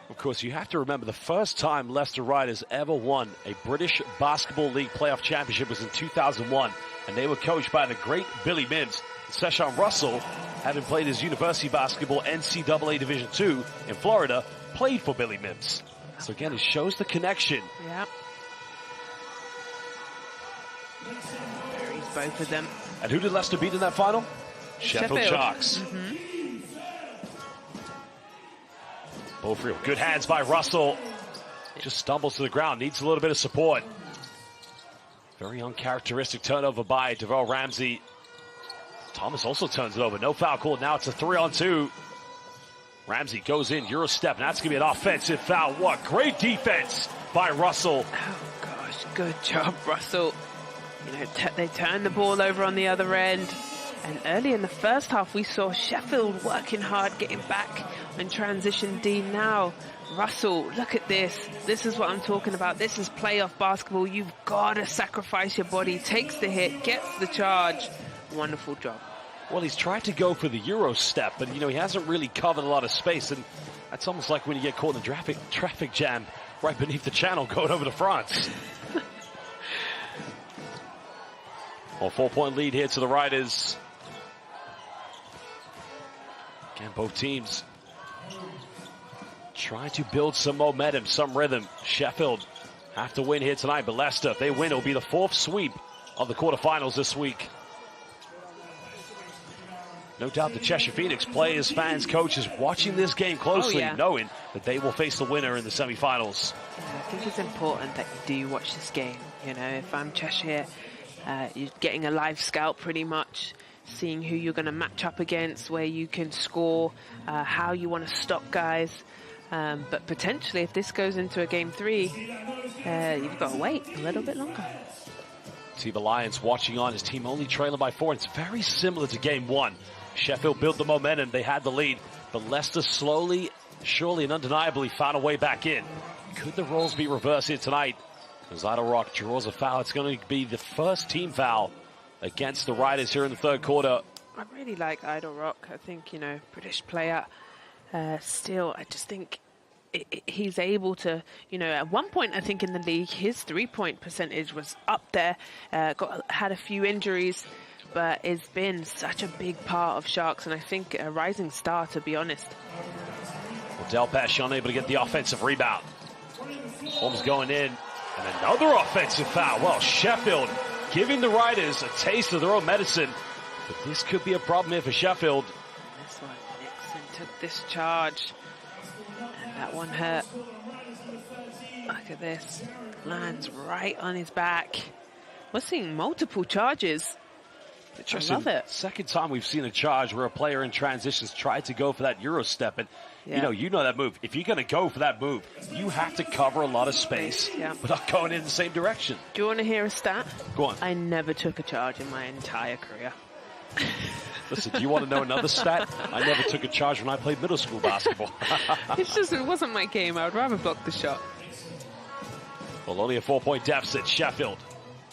Of course, you have to remember the first time Leicester Riders ever won a British Basketball League playoff championship was in 2001, and they were coached by the great Billy Mims. Session Russell, having played his university basketball NCAA Division II in Florida, played for Billy Mims. So again, it shows the connection. Yeah. Buries both of them. And who did Leicester beat in that final? Sheffield Sharks. Both real good hands by Russell. Just stumbles to the ground, needs a little bit of support. Very uncharacteristic turnover by Devell Ramsey. Thomas also turns it over. No foul call. Now it's a 3-on-2. Ramsey goes in, Euro step, and that's going to be an offensive foul. What great defense by Russell. Oh, gosh, good job, Russell. You know, they turned the ball over on the other end. And early in the first half, we saw Sheffield working hard, getting back in transition D. Now, Russell, look at this. This is what I'm talking about. This is playoff basketball. You've got to sacrifice your body. Takes the hit, gets the charge. Wonderful job. Well, he's tried to go for the Euro step, but, you know, he hasn't really covered a lot of space. And that's almost like when you get caught in the traffic jam right beneath the channel going over to France. Well, 4-point lead here to the Riders. Again, both teams trying to build some momentum, some rhythm. Sheffield have to win here tonight, but Leicester, if they win, it'll be the 4th sweep of the quarterfinals this week. No doubt the Cheshire Phoenix players, fans, coaches watching this game closely, knowing that they will face the winner in the semifinals. Yeah, I think it's important that you do watch this game. You know, if I'm Cheshire, you're getting a live scout pretty much, seeing who you're going to match up against, where you can score, how you want to stop guys. But potentially, if this goes into a game 3, you've got to wait a little bit longer. See the Lions watching on, his team only trailing by 4. It's very similar to game 1. Sheffield built the momentum, they had the lead, But Leicester slowly, surely and undeniably found a way back in. Could the roles be reversed here tonight? As Idle Rock draws a foul. It's going to be the first team foul against the Riders here in the third quarter. I really like Idle Rock. I think, you know, British player. Still, I just think he's able to, you know, at one point, I think in the league, his three-point percentage was up there. Had a few injuries, but it's been such a big part of Sharks, and I think a rising star, to be honest. Well, Delpesh unable to get the offensive rebound. Holmes going in, and another offensive foul. Well, Sheffield giving the Riders a taste of their own medicine, but this could be a problem here for Sheffield. This one, Nixon took this charge, and that one hurt. Look at this, lands right on his back. We're seeing multiple charges. I love it. Second time we've seen a charge where a player in transitions tried to go for that Euro step, and yeah. you know that move. If you're going to go for that move, you have to cover a lot of space without going in the same direction. Do you want to hear a stat? Go on. I never took a charge in my entire career. Listen, do you want to know another stat? I never took a charge when I played middle school basketball. It's just, it wasn't my game. I would rather block the shot. Well, only a 4-point deficit, Sheffield.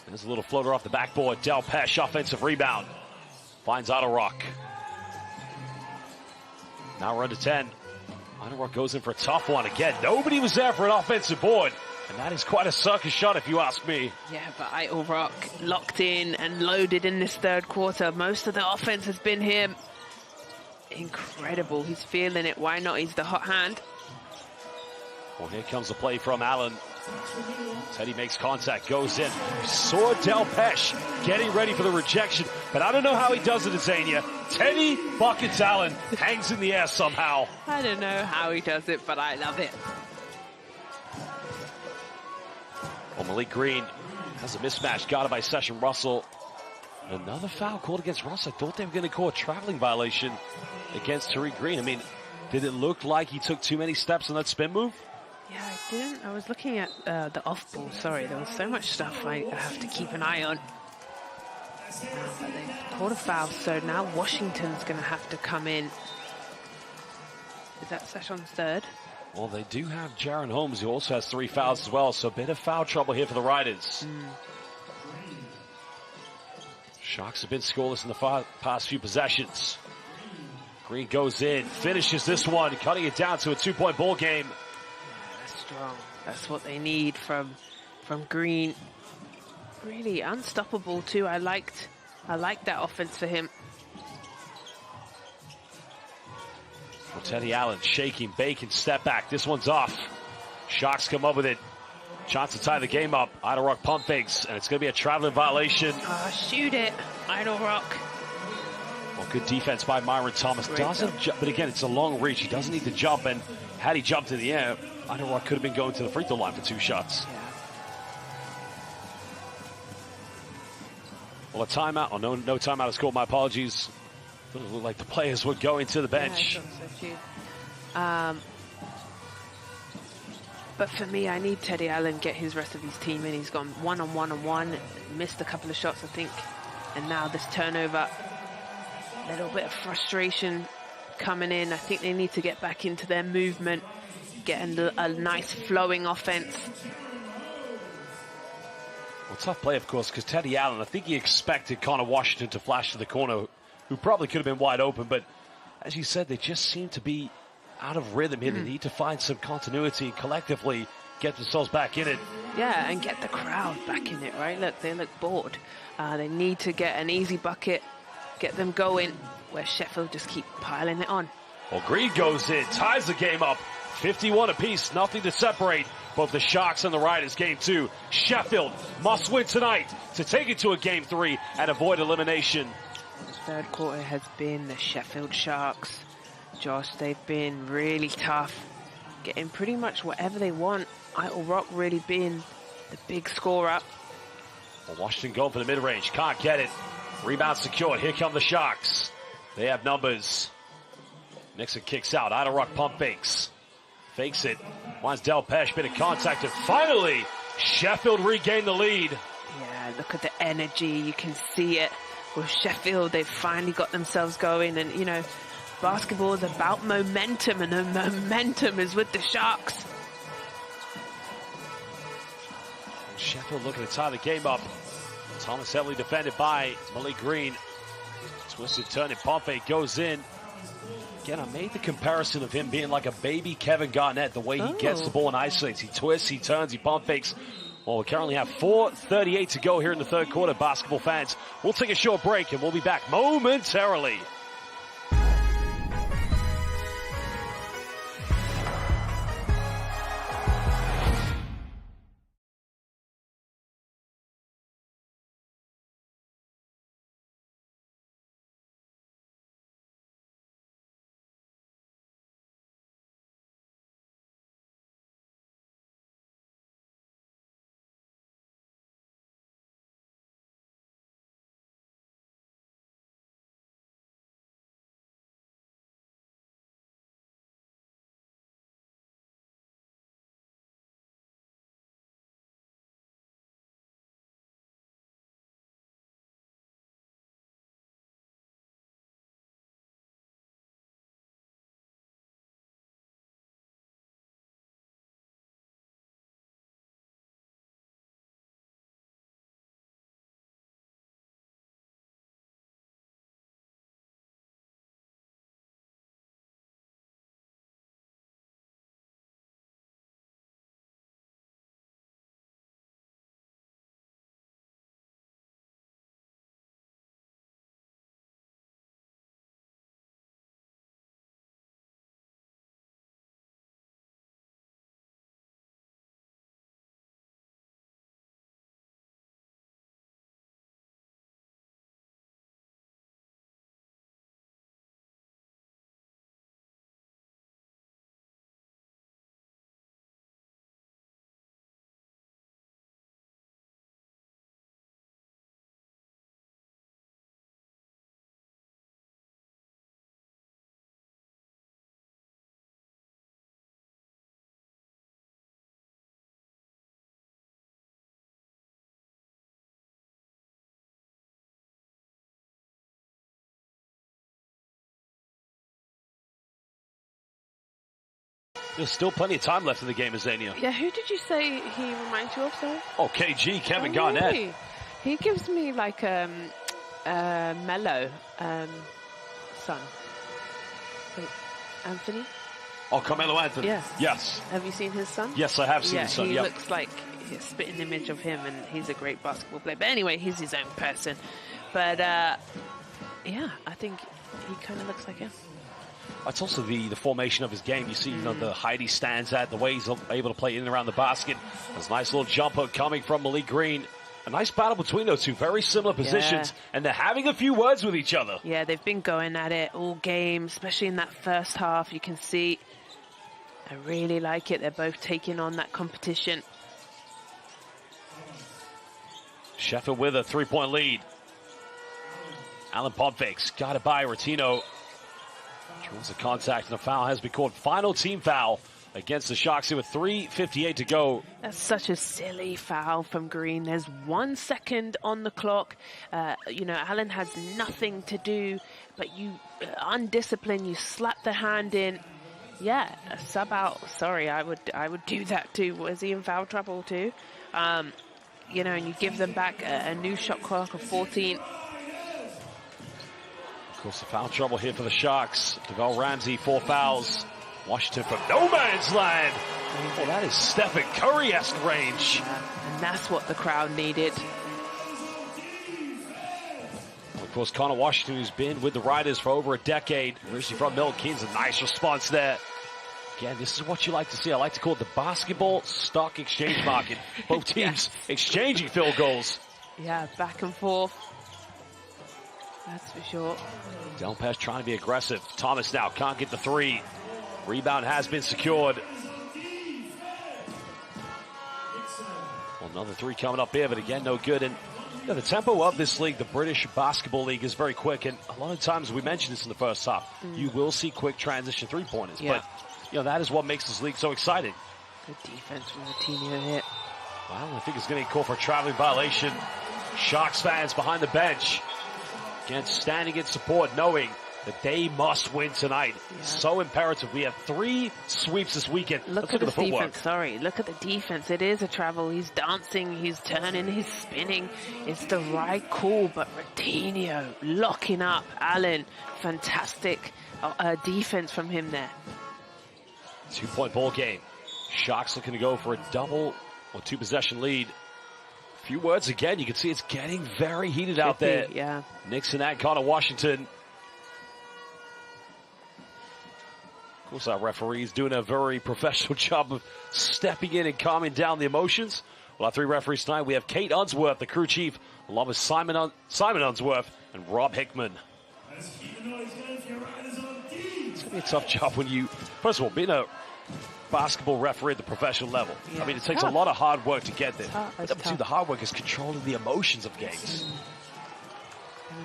There's a little floater off the backboard. Delpesh, offensive rebound. Finds Idle Rock. Now we're under 10. Idle Rock goes in for a tough one again. Nobody was there for an offensive board. And that is quite a circus shot, if you ask me. Yeah, but Idle Rock locked in and loaded in this third quarter. Most of the offense has been him. Incredible. He's feeling it. Why not? He's the hot hand. Well, here comes the play from Allen. Teddy makes contact, goes in. Saw Delpesh getting ready for the rejection, but I don't know how he does it, Azania. Teddy buckets Allen, hangs in the air somehow. I don't know how he does it, but I love it. Well, Malik Green has a mismatch guarded by Session Russell. Another foul called against Russell. I thought they were going to call a traveling violation against Tariq Green. I mean, did it look like he took too many steps on that spin move? Yeah, I didn't. I was looking at the off ball. Sorry, there was so much stuff I have to keep an eye on. But they called a foul, so now Washington's going to have to come in. Is that Session's third? Well, they do have Jaron Holmes, who also has 3 fouls as well, so a bit of foul trouble here for the Riders. Sharks have been scoreless in the past few possessions. Green goes in, finishes this one, cutting it down to a 2-point ball game. Strong. That's what they need from Green. Really unstoppable too. I liked that offense for him. Well, Teddy Allen shaking, baking, step back. This one's off. Sharks come up with it. Chance to tie the game up. Idle Rock pump fakes, and it's going to be a traveling violation. Shoot it, Idle Rock. Well, good defense by Myron Thomas. But again, it's a long reach. He doesn't need to jump, and had he jumped in the air, Idle Rock could have been going to the free throw line for 2 shots. Yeah. Well, a timeout. Oh, no timeout is called. My apologies. It looked like the players were going to the bench. Yeah, I thought so too. But for me, I need Teddy Allen get his rest of his team in. He's gone one-on-one, missed a couple of shots, I think. And now this turnover, a little bit of frustration coming in. I think they need to get back into their movement, getting a nice flowing offense. Well, tough play, of course, because Teddy Allen, I think he expected Connor Washington to flash to the corner, who probably could have been wide open. But as you said, they just seem to be out of rhythm here. They need to find some continuity and collectively get themselves back in it. Yeah, and get the crowd back in it, right? Look, they look bored. They need to get an easy bucket, get them going, where Sheffield just keep piling it on. Well, Green goes in, ties the game up. 51 apiece, nothing to separate both the Sharks and the Riders. Game 2. Sheffield must win tonight to take it to a Game 3 and avoid elimination. The third quarter has been the Sheffield Sharks. Josh, they've been really tough, getting pretty much whatever they want. Idle Rock really being the big scorer. Well, Washington going for the mid-range, can't get it. Rebound secured, here come the Sharks. They have numbers. Nixon kicks out, Idle Rock pump fakes. Fakes it, wants Delpesh, bit of contact, and finally, Sheffield regained the lead. Yeah, look at the energy, you can see it. With Sheffield, they've finally got themselves going, and you know, Basketball is about momentum, and the momentum is with the Sharks. Sheffield looking to tie the game up. Thomas heavily defended by Malik Green. Twisted turn and Pompey goes in. Again, I made the comparison of him being like a baby Kevin Garnett, the way he gets the ball and isolates. He twists, he turns, he pump fakes. Well, we currently have 4:38 to go here in the third quarter, basketball fans. We'll take a short break and we'll be back momentarily. There's still plenty of time left in the game, Azania. Yeah, who did you say he reminds you of, sorry? Oh, KG, Kevin Garnett. Really? He gives me like Mello son. Wait, Anthony? Oh, Carmelo Anthony. Yes. Yes. Have you seen his son? Yes, I have seen his son. He Yep. looks like a spitting image of him, and he's a great basketball player. But anyway, he's his own person. But yeah, I think he kind of looks like him. It's also the formation of his game. You see, the height he stands at, the way he's able to play in and around the basket. There's a nice little jumper coming from Malik Green. A nice battle between those two, very similar positions, and they're having a few words with each other. Yeah, they've been going at it all game, especially in that first half. You can see, I really like it. They're both taking on that competition. Sheffield with a three-point lead. Alan Pompfakes got it by Rotino. Draws a contact and a foul has been called. Final team foul against the Sharks here with 3:58 to go. That's such a silly foul from Green. There's 1 second on the clock. Alan has nothing to do, but you undisciplined, you slap the hand in. Yeah, a sub out. Sorry, I would do that too. Was he in foul trouble too? And you give them back a new shot clock of 14. Of course, the foul trouble here for the Sharks. Deval Ramsey, 4 fouls. Washington from no man's land. Well, that is Stephen Curry-esque range. And that's what the crowd needed. Of course, Connor Washington, who's been with the Riders for over a decade. Originally from Milton Keynes, a nice response there. Again, this is what you like to see. I like to call it the basketball stock exchange market. Both teams exchanging field goals. Yeah, back and forth. That's for sure. Delpech trying to be aggressive. Thomas now can't get the three. Rebound has been secured. Well, another three coming up here, but again, no good. And the tempo of this league, the British Basketball League, is very quick. And a lot of times, we mentioned this in the first half, you will see quick transition three-pointers. Yeah. But, that is what makes this league so exciting. Good defense from Rotino here. Well, I think it's going to get called for a traveling violation. Sharks fans behind the bench. Again, standing in support, knowing that they must win tonight. Yeah. So imperative. We have 3 sweeps this weekend. Look at the defense. Sorry, look at the defense. It is a travel. He's dancing, he's turning, he's spinning. It's the right call, but Ratinho locking up Allen. Fantastic defense from him there. 2-point ball game. Sharks looking to go for a double or 2 possession lead. Few words again. You can see it's getting very heated out there. Yeah. Nixon and Connor Washington. Of course, our referees doing a very professional job of stepping in and calming down the emotions. Well, our 3 referees tonight, we have Kate Unsworth, the crew chief, along with Simon Unsworth and Rob Hickman. It's going to be a tough job when you, first of all, being a basketball referee at the professional level. Yeah, I mean, it takes a lot of hard work to get there. But It's tough. the hard work is controlling the emotions of games.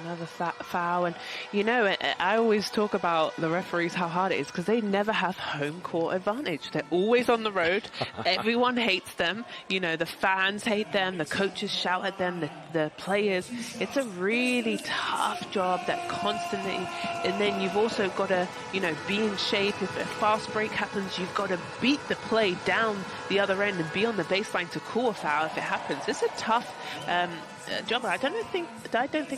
Another foul. And, you know, I always talk about the referees, how hard it is, because they never have home court advantage. They're always on the road. Everyone hates them. You know, the fans hate them. The coaches shout at them. The players. It's a really tough job that constantly, and then you've also got to, you know, be in shape. If a fast break happens, you've got to beat the play down the other end and be on the baseline to call a foul if it happens. It's a tough job. I don't think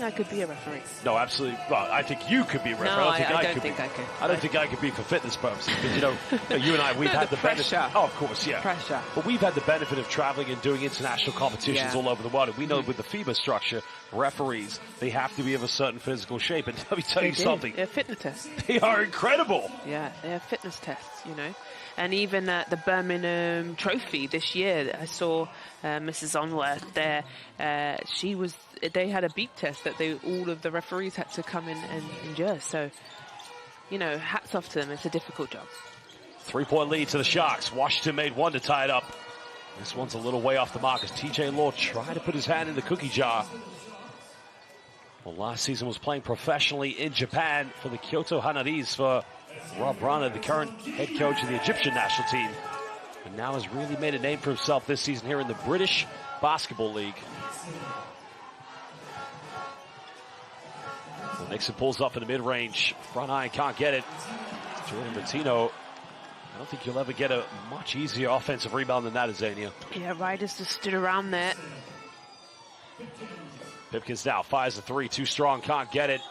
I could be a referee. No, absolutely. Well, I think you could be a referee. No, I I don't could think be. I could. I don't think I could be for fitness purposes because, you know, you and I, we've No, had the the benefit. pressure. Oh, of course, yeah. Pressure. But we've had the benefit of traveling and doing international competitions all over the world. And we know with the FIBA structure, referees, they have to be of a certain physical shape. And let me tell you something. They're fitness tests. They are incredible. Yeah, they're fitness tests, you know. And even at the Birmingham Trophy this year, I saw Mrs. Onworth there. They had a beep test that all of the referees had to come in and endure. So, you know, hats off to them. It's a difficult job. 3-point lead to the Sharks. Washington made 1 to tie it up. This one's a little way off the mark as TJ Law tried to put his hand in the cookie jar. Well, last season was playing professionally in Japan for the Kyoto Hanaris for Rob Rana, the current head coach of the Egyptian national team. And now has really made a name for himself this season here in the British Basketball League. Well, Nixon pulls up in the mid-range. Front iron can't get it. Jordan Martino, I don't think you'll ever get a much easier offensive rebound than that, Azania. Yeah, Riders just stood around there. Pipkins now fires the 3, too strong, can't get it.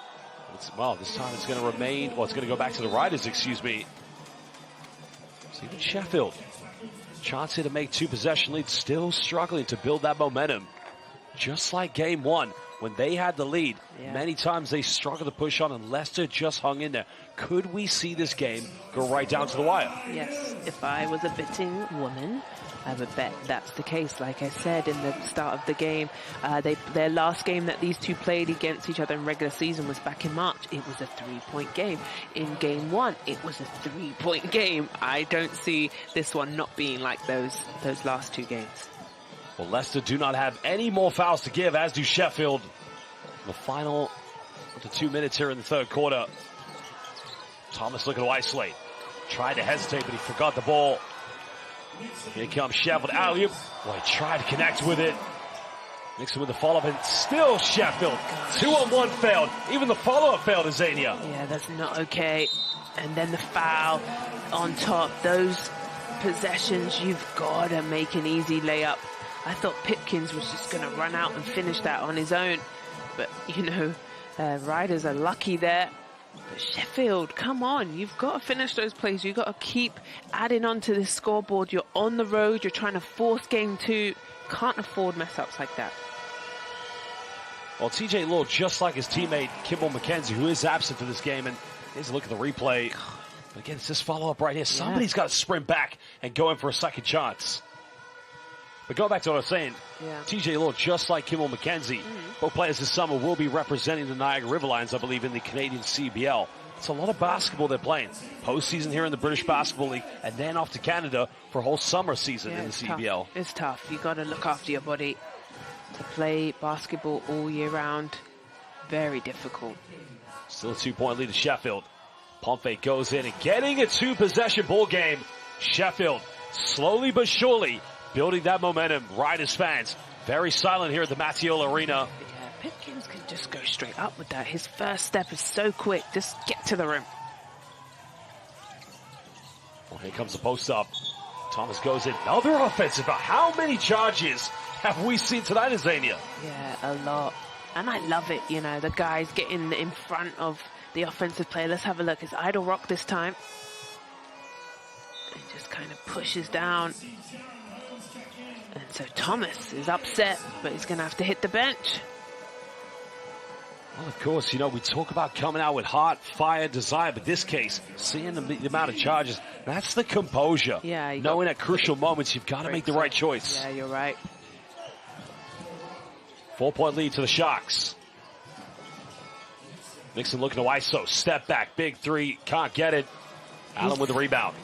Well, this time it's going to remain, well, it's going to go back to the Riders, excuse me. So even Sheffield, chance here to make 2 possession leads, still struggling to build that momentum. Just like game 1, when they had the lead, many times they struggled to push on, and Leicester just hung in there. Could we see this game go right down to the wire? Yes, if I was a betting woman, I would bet that's the case. Like I said in the start of the game, their last game that these two played against each other in regular season was back in March. It was a 3-point game. In game 1, it was a 3-point game. I don't see this one not being like those last 2 games. Well, Leicester do not have any more fouls to give, as do Sheffield. The final 2 minutes here in the 3rd quarter. Thomas looking to isolate. Tried to hesitate, but he forgot the ball. Here comes Sheffield. Alley-oop. Well, he tried to connect with it. Nixon with the follow-up, and still Sheffield. 2-on-1 failed. Even the follow-up failed, Azania. Yeah, that's not okay. And then the foul on top. Those possessions, you've got to make an easy layup. I thought Pipkins was just going to run out and finish that on his own. But, you know, Riders are lucky there. But Sheffield, come on. You've got to finish those plays. You've got to keep adding on to this scoreboard. You're on the road. You're trying to force game 2. Can't afford mess-ups like that. Well, TJ Law, just like his teammate Kimball McKenzie, who is absent for this game, and here's a look at the replay. But again, it's this follow-up right here. Somebody's got to sprint back and go in for a second chance. But going back to what I was saying, TJ Law, just like Kimball McKenzie, both players this summer will be representing the Niagara River Lions, I believe, in the Canadian CBL. It's a lot of basketball they're playing. Postseason here in the British Basketball League, and then off to Canada for a whole summer season in the CBL. Tough. It's tough. You've got to look after your body. To play basketball all year round, very difficult. Still a 2-point lead to Sheffield. Pump fake goes in and getting a 2-possession ball game. Sheffield, slowly but surely, building that momentum. Riders fans, very silent here at the Mattioli Arena. Yeah, Pipkins can just go straight up with that. His first step is so quick. Just get to the rim. Well, here comes the post up. Thomas goes in. Another offensive. How many charges have we seen tonight in Zania? Yeah, a lot. And I love it, you know, the guys getting in front of the offensive player. Let's have a look. It's idle rock this time. He just kind of pushes down. And so Thomas is upset, but he's going to have to hit the bench. Well, of course, you know, we talk about coming out with heart, fire, desire, but this case, seeing the amount of charges, that's the composure. Yeah. Knowing at crucial moments, you've got to make the right choice. Yeah, you're right. 4-point lead to the Sharks. Nixon looking to ISO. Step back. Big three. Can't get it. Allen with the rebound.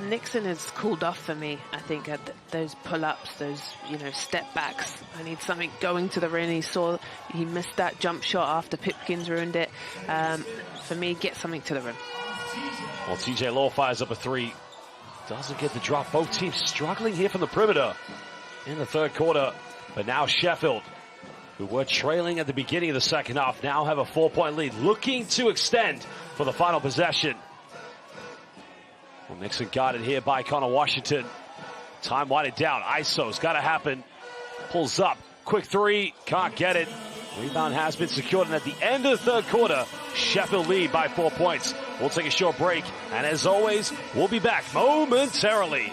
Nixon has cooled off for me, I think, at those pull-ups, those, you know, step backs. I need something going to the rim. He missed that jump shot after Pipkins ruined it. For me, get something to the rim. Well, TJ Law fires up a three. Doesn't get the drop. Both teams struggling here from the perimeter in the third quarter. But now Sheffield, who were trailing at the beginning of the second half, now have a 4-point lead, looking to extend for the final possession. Well, Nixon guarded here by Connor Washington. Time winding down. ISO's got to happen. Pulls up. Quick three. Can't get it. Rebound has been secured. And at the end of the third quarter, Sheffield lead by 4 points. We'll take a short break. And as always, we'll be back momentarily.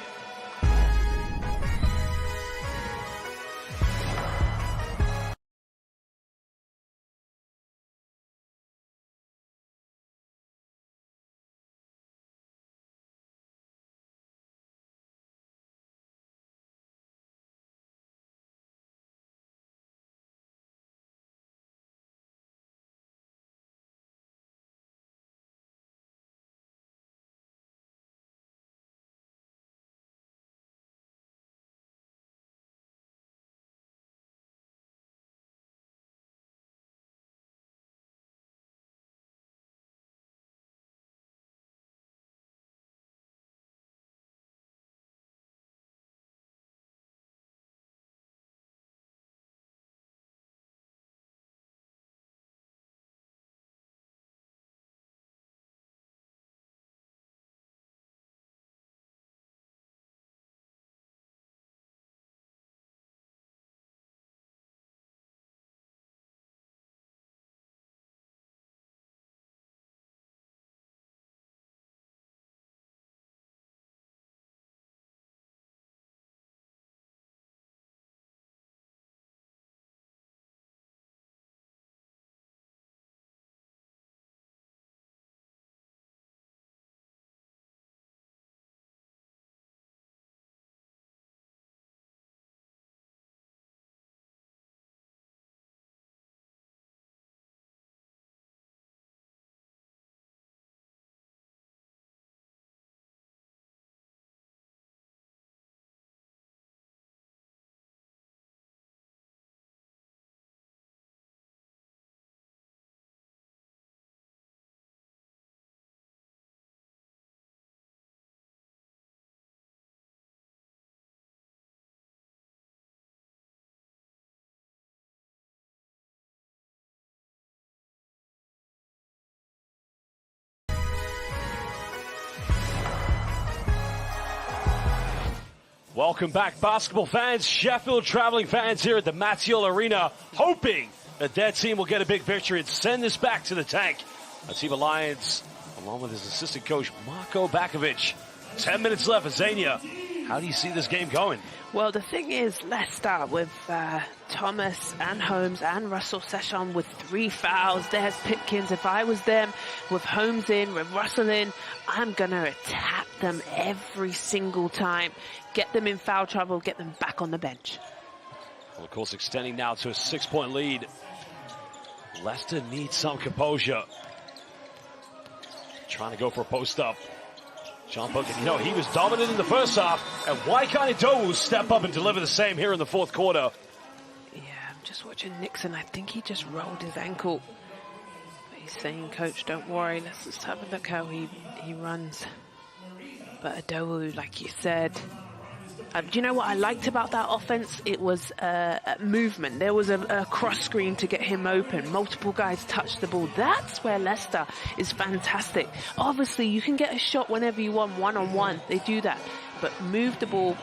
Welcome back, basketball fans, Sheffield traveling fans here at the Mattiel Arena, hoping that their team will get a big victory and send this back to the tank. Atiba Lions, along with his assistant coach, Marko Bakovic. 10 minutes left for Zania. How do you see this game going? Well, the thing is, Leicester with Thomas and Holmes and Russell Session with 3 fouls. There's Pipkins. If I was them, with Holmes in, with Russell in, I'm going to attack them every single time. Get them in foul trouble, get them back on the bench. Well, of course, extending now to a 6-point lead. Leicester needs some composure. Trying to go for a post-up. John Bunkin, you know, he was dominant in the first half, and why can't Idowu step up and deliver the same here in the fourth quarter? Yeah, I'm just watching Nixon. I think he just rolled his ankle. But he's saying, Coach, don't worry. Let's just have a look how he runs. But Idowu, like you said, Do you know what I liked about that offense? It was movement. There was a cross screen to get him open. Multiple guys touched the ball. That's where Leicester is fantastic. Obviously, you can get a shot whenever you want, one-on-one. They do that. But move the ball.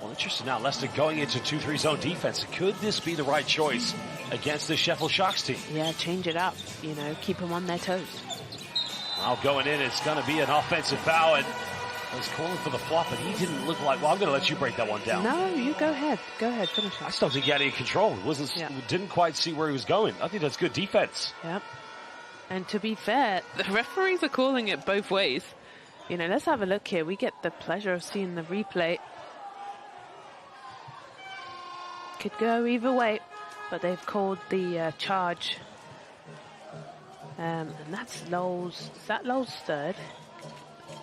Well, interesting now, Leicester going into 2-3 zone defense. Could this be the right choice against the Sheffield Sharks team? Yeah, change it up. You know, keep them on their toes. Now going in, it's going to be an offensive foul. And I was calling for the flop, but he didn't look like... Well, I'm going to let you break that one down. No, you go ahead. Go ahead, finish it. I still think he had any control. Didn't quite see where he was going. I think that's good defense. Yep. And to be fair, the referees are calling it both ways. You know, let's have a look here. We get the pleasure of seeing the replay. Could go either way, but they've called the charge. And that's Lowell's. Is that Lowell's third?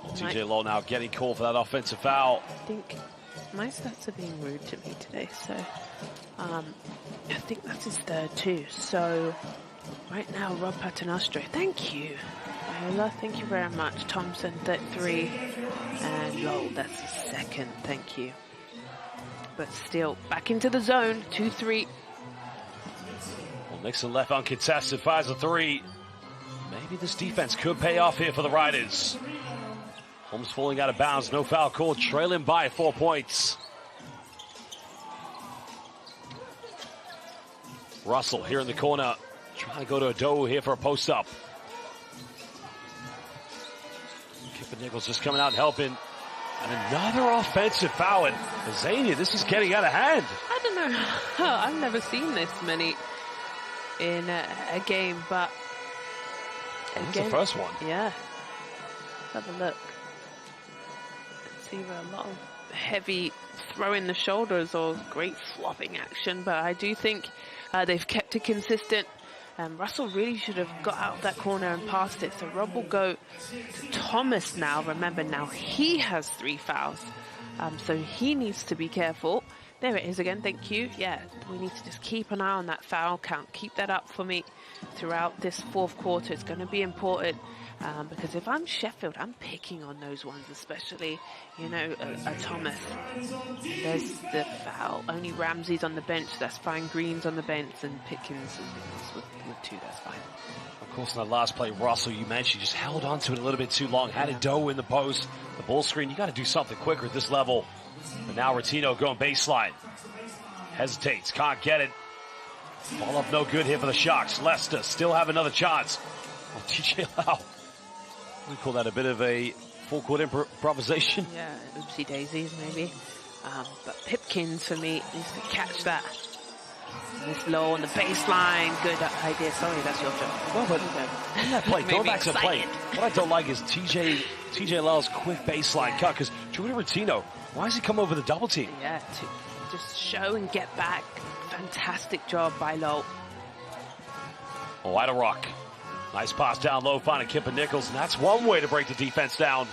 TJ Lowe now getting called for that offensive foul. I think my stats are being rude to me today, so I think that's his third too. So right now, Rob Paternoster, thank you. Viola, thank you very much. Thompson, 3, and Lowell, that's his second. Thank you. But still, back into the zone, 2-3. Well, Nixon left uncontested, fires a 3. Maybe this defense could pay off here for the Riders. Holmes falling out of bounds, no foul called, trailing by 4 points. Russell here in the corner, trying to go to Ado here for a post-up. Kipper Nichols just coming out and helping. And another offensive foul. And Zania, this is getting out of hand. I don't know. I've never seen this many in a game, but That's the first one. Yeah. Let's have a look. It's either a lot of heavy throwing the shoulders or great flopping action, but I do think they've kept it consistent. Russell really should have got out of that corner and passed it. So Rob will go to Thomas now. Remember, now he has 3 fouls. So he needs to be careful. There it is again, thank you. Yeah, we need to just keep an eye on that foul count. Keep that up for me throughout this 4th quarter. It's going to be important. Because if I'm Sheffield, I'm picking on those ones, especially, you know, Thomas. There's the foul. Only Ramsey's on the bench. That's fine. Green's on the bench, and Pickens with 2. That's fine. Of course, in that last play, Russell, you mentioned, just held on to it a little bit too long. Had a Doe in the post. The ball screen, you got to do something quicker at this level. But now Rotino going baseline. Hesitates. Can't get it. Ball up no good here for the Sharks. Leicester still have another chance. Oh, TJ Lau. We call that a bit of a full-court improvisation. Yeah, oopsie daisies maybe. But Pipkins, for me, needs to catch that. This low on the baseline. Good idea. Sorry, that's your job. Well, but in that play, going back to the play, what I don't like is TJ Lau's quick baseline cut, because Jordan Rotino, why does he come over the double team? Yeah, to just show and get back. Fantastic job by Lowe. Oh, Ida Rock. Nice pass down low, finding Kipper Nichols, and that's one way to break the defense down.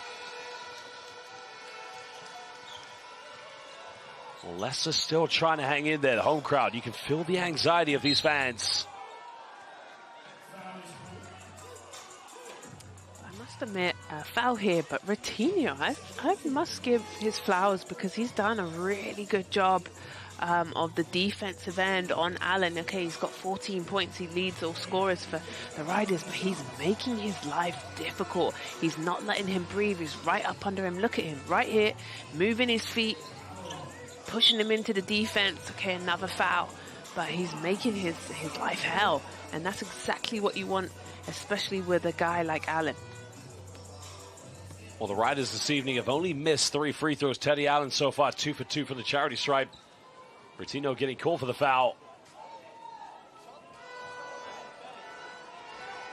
Well, Leicester still trying to hang in there. The home crowd, you can feel the anxiety of these fans. I must admit, foul here, but Rotino, I must give his flowers because he's done a really good job of the defensive end on Allen. Okay, he's got 14 points. He leads all scorers for the Riders, but he's making his life difficult. He's not letting him breathe. He's right up under him. Look at him right here, moving his feet, pushing him into the defense. Okay, another foul, but he's making his life hell, and that's exactly what you want, especially with a guy like Allen. Well, the Riders this evening have only missed 3 free throws. Teddy Allen so far 2 for 2 from the charity stripe. Rotino getting called for the foul.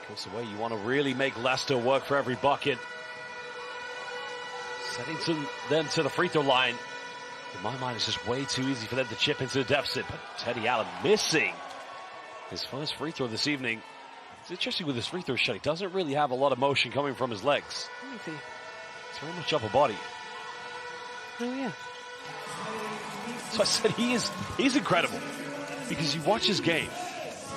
Goes away. You want to really make Leicester work for every bucket. Setting them to the free throw line. In my mind, it's just way too easy for them to chip into the deficit. But Teddy Allen missing his first free throw this evening. It's interesting with his free throw shot. He doesn't really have a lot of motion coming from his legs. Let me see. It's very much upper body. Oh, yeah. So I said he's incredible, because you watch his game.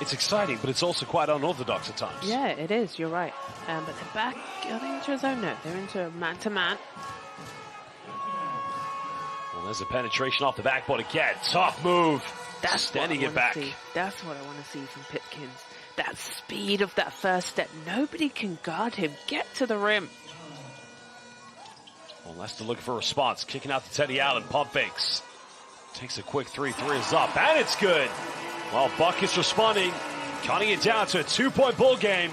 It's exciting, but it's also quite unorthodox at times. Yeah, it is. You're right. But they're back. Are they into a zone? No, they're into a man-to-man. There's a penetration off the backboard again. Tough move. That's standing what I it back. wanna see. That's what I want to see from Pipkins. That speed of that first step. Nobody can guard him. Get to the rim. Well, Leicester looking for a response. Kicking out to Teddy Allen. Pump fakes. Takes a quick three. Three is up. And it's good. Well, Bucket's responding. Cutting it down to a 2-point ball game.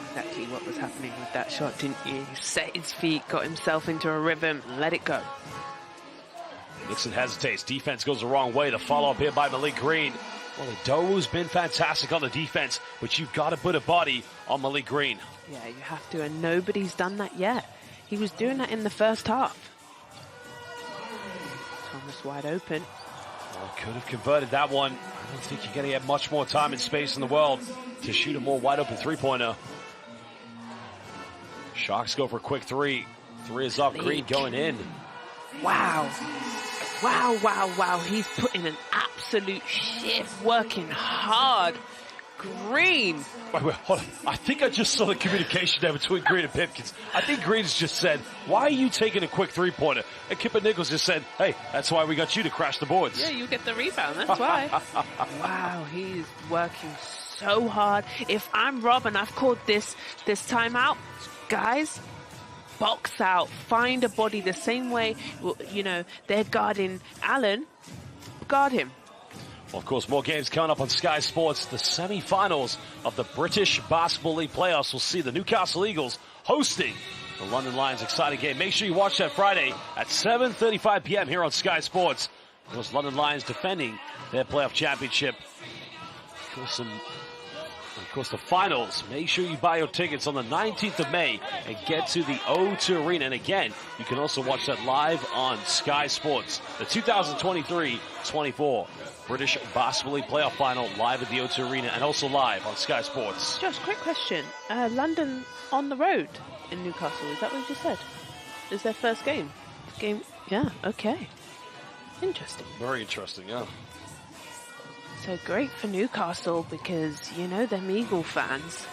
Exactly what was happening with that shot, didn't you? He set his feet, got himself into a rhythm, and let it go. Nixon hesitates. Defense goes the wrong way. The follow-up here by Malik Green. Well, Ado's been fantastic on the defense, but you've got to put a body on Malik Green. Yeah, you have to, and nobody's done that yet. He was doing that in the first half. Thomas wide open. Well, could have converted that one. I don't think you're going to get much more time and space in the world to shoot a more wide-open three-pointer. Sharks go for a quick three. Three is up. Green going in. Wow. Wow, wow, wow. He's putting an absolute shift, working hard. Green. Wait, hold on. I think I just saw the communication there between Green and Pipkins. I think Green's just said, why are you taking a quick three-pointer? And Kipper Nichols just said, hey, that's why we got you to crash the boards. Yeah, you get the rebound, that's why. Wow, he's working so hard. If I'm Rob and I've called this timeout, guys, box out, find a body the same way, you know, they're guarding Allen, guard him. Well, of course, more games coming up on Sky Sports. The semi-finals of the British Basketball League playoffs will see the Newcastle Eagles hosting the London Lions. Exciting game. Make sure you watch that Friday at 7:35 p.m. here on Sky Sports. Those London Lions defending their playoff championship. Of course, the finals. Make sure you buy your tickets on the 19th of May and get to the O2 Arena. And again, you can also watch that live on Sky Sports. The 2023-24 British Basketball League playoff final live at the O2 Arena and also live on Sky Sports. Josh, quick question. London on the road in Newcastle, is that what you just said? Is their first game? Yeah, okay. Interesting. Very interesting, yeah. So great for Newcastle because, you know, them Eagle fans,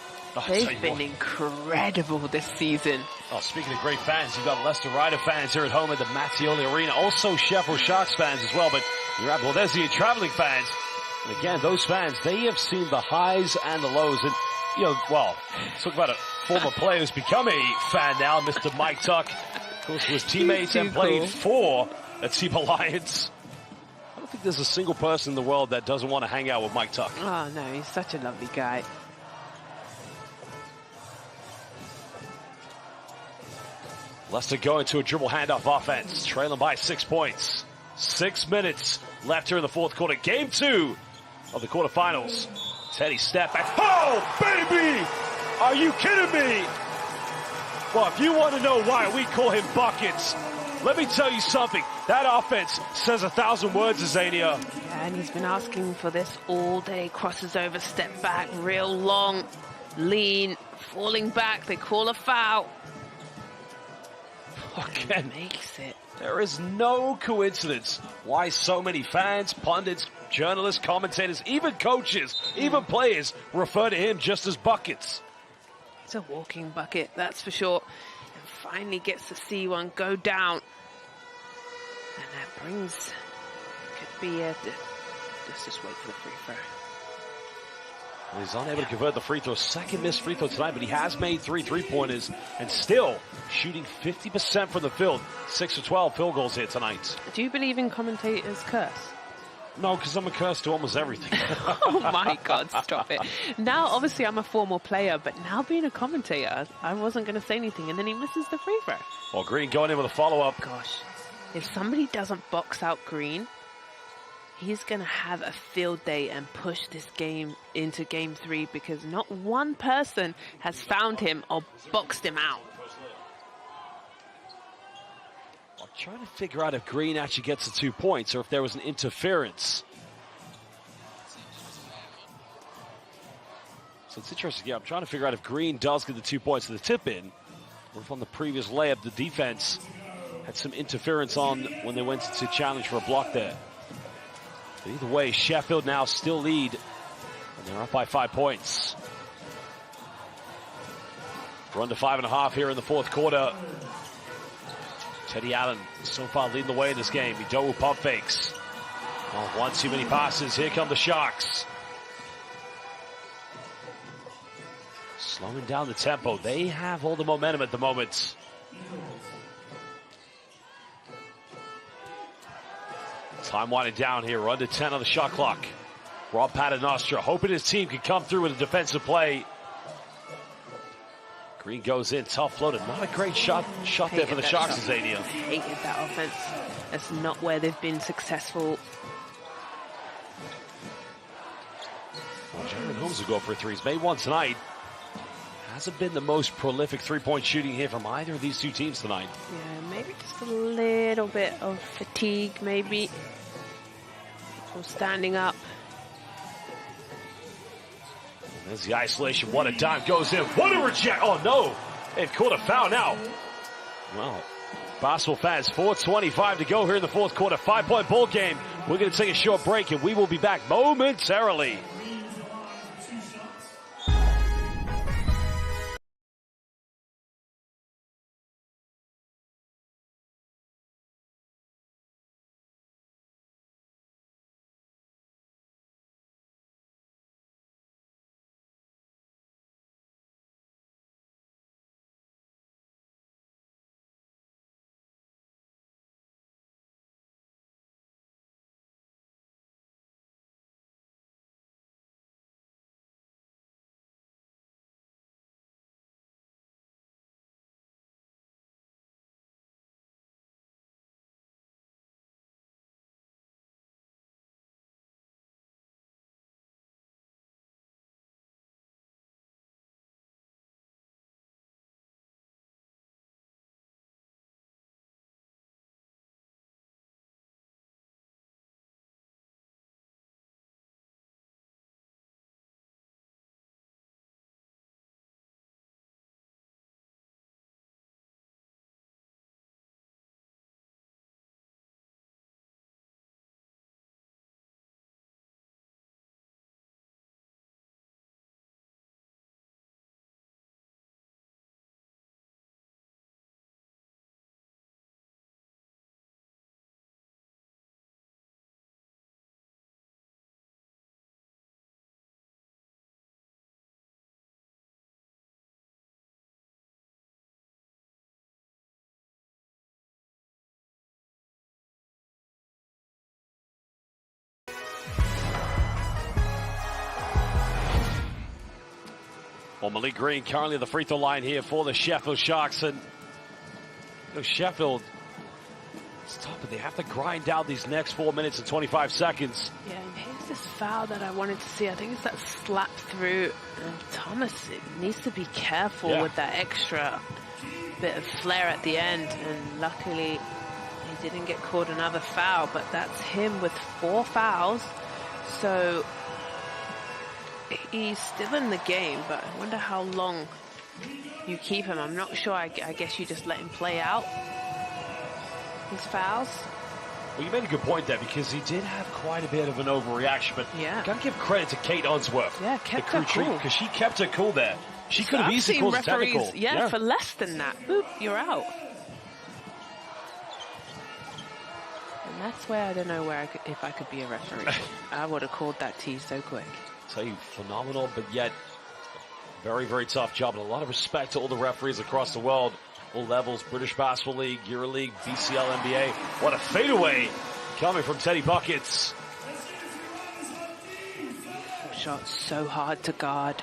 they've been incredible this season. Oh, speaking of great fans, you've got Leicester Rider fans here at home at the Mattioli Arena. Also Sheffield Sharks fans as well, but well, there's the traveling fans. And again, those fans, they have seen the highs and the lows. And, you know, well, talk about a former player who's become a fan now, Mr. Mike Tuck. Of course, was teammates and played for the Team Alliance. I don't think there's a single person in the world that doesn't want to hang out with Mike Tuck. Oh, no, he's such a lovely guy. Leicester going to a dribble handoff offense, trailing by 6 points. 6 minutes left here in the fourth quarter. Game 2 of the quarterfinals. Teddy step back. Oh, baby! Are you kidding me? Well, if you want to know why we call him Buckets, let me tell you something. That offense says 1,000 words, Azania. Yeah, and he's been asking for this all day. Crosses over, step back, real long, lean, falling back. They call a foul. Again, makes it. There is no coincidence why so many fans, pundits, journalists, commentators, even coaches, even players refer to him just as Buckets. It's a walking bucket, that's for sure. And finally gets to see one go down. And that brings, could be a, let's just wait for the free throw. Well, he's unable to convert the free throw. Second missed free throw tonight, but he has made 3 3-pointers and still shooting 50% from the field. 6 of 12 field goals here tonight. Do you believe in commentators' curse? No, because I'm a curse to almost everything. Oh my God, stop it. Now, obviously, I'm a former player, but now being a commentator, I wasn't going to say anything, and then he misses the free throw. Well, Green going in with a follow-up. Gosh, if somebody doesn't box out Green, he's going to have a field day and push this game into game 3 because not one person has found him or boxed him out. I'm trying to figure out if Green actually gets the 2 points or if there was an interference. So it's interesting. Yeah, I'm trying to figure out if Green does get the 2 points to the tip-in or if on the previous layup the defense had some interference on when they went to challenge for a block there. But either way, Sheffield now still lead, and they're up by 5 points. We're under 5.5 here in the fourth quarter. Teddy Allen so far leading the way in this game. Idowu pump fakes. Oh, one too many passes. Here come the Sharks. Slowing down the tempo. They have all the momentum at the moment. Time winding down here. We're under 10 on the shot clock. Rob Paternostra hoping his team can come through with a defensive play. Green goes in, tough floated. Not a great shot there for the Sharks, Zania. Hated that offense. That's not where they've been successful. Well, Jaron Holmes will go for a three. He's made one tonight. Hasn't been the most prolific three-point shooting here from either of these two teams tonight. Yeah, maybe just a little bit of fatigue, maybe. Or standing up. There's the isolation. What a dime goes in. What a reject. Oh, no. They've caught a foul now. Well, basketball fans, 4:25 to go here in the fourth quarter. 5-point ball game. We're going to take a short break, and we will be back momentarily. Well, Malik Green currently at the free throw line here for the Sheffield Sharks. And Sheffield, it's tough, but they have to grind out these next 4 minutes and 25 seconds. Yeah, and here's this foul that I wanted to see. I think it's that slap through. And Thomas needs to be careful with that extra bit of flair at the end. And luckily, he didn't get caught another foul. But that's him with 4 fouls. So he's still in the game, but I wonder how long you keep him. I'm not sure. I guess you just let him play out his fouls. Well, you made a good point there, because he did have quite a bit of an overreaction, but gotta give credit to Kate Unsworth. Yeah, kept her cool. Because she kept her cool there. She could have easily caused a technical. Yeah, for less than that. Boop, you're out. And that's where I don't know if I could be a referee. I would have called that tee so quick. Tell you, phenomenal, but yet very, very tough job. And a lot of respect to all the referees across the world, all levels, British Basketball League, EuroLeague, BCL, NBA. What a fadeaway coming from Teddy Buckets. Shot so hard to guard.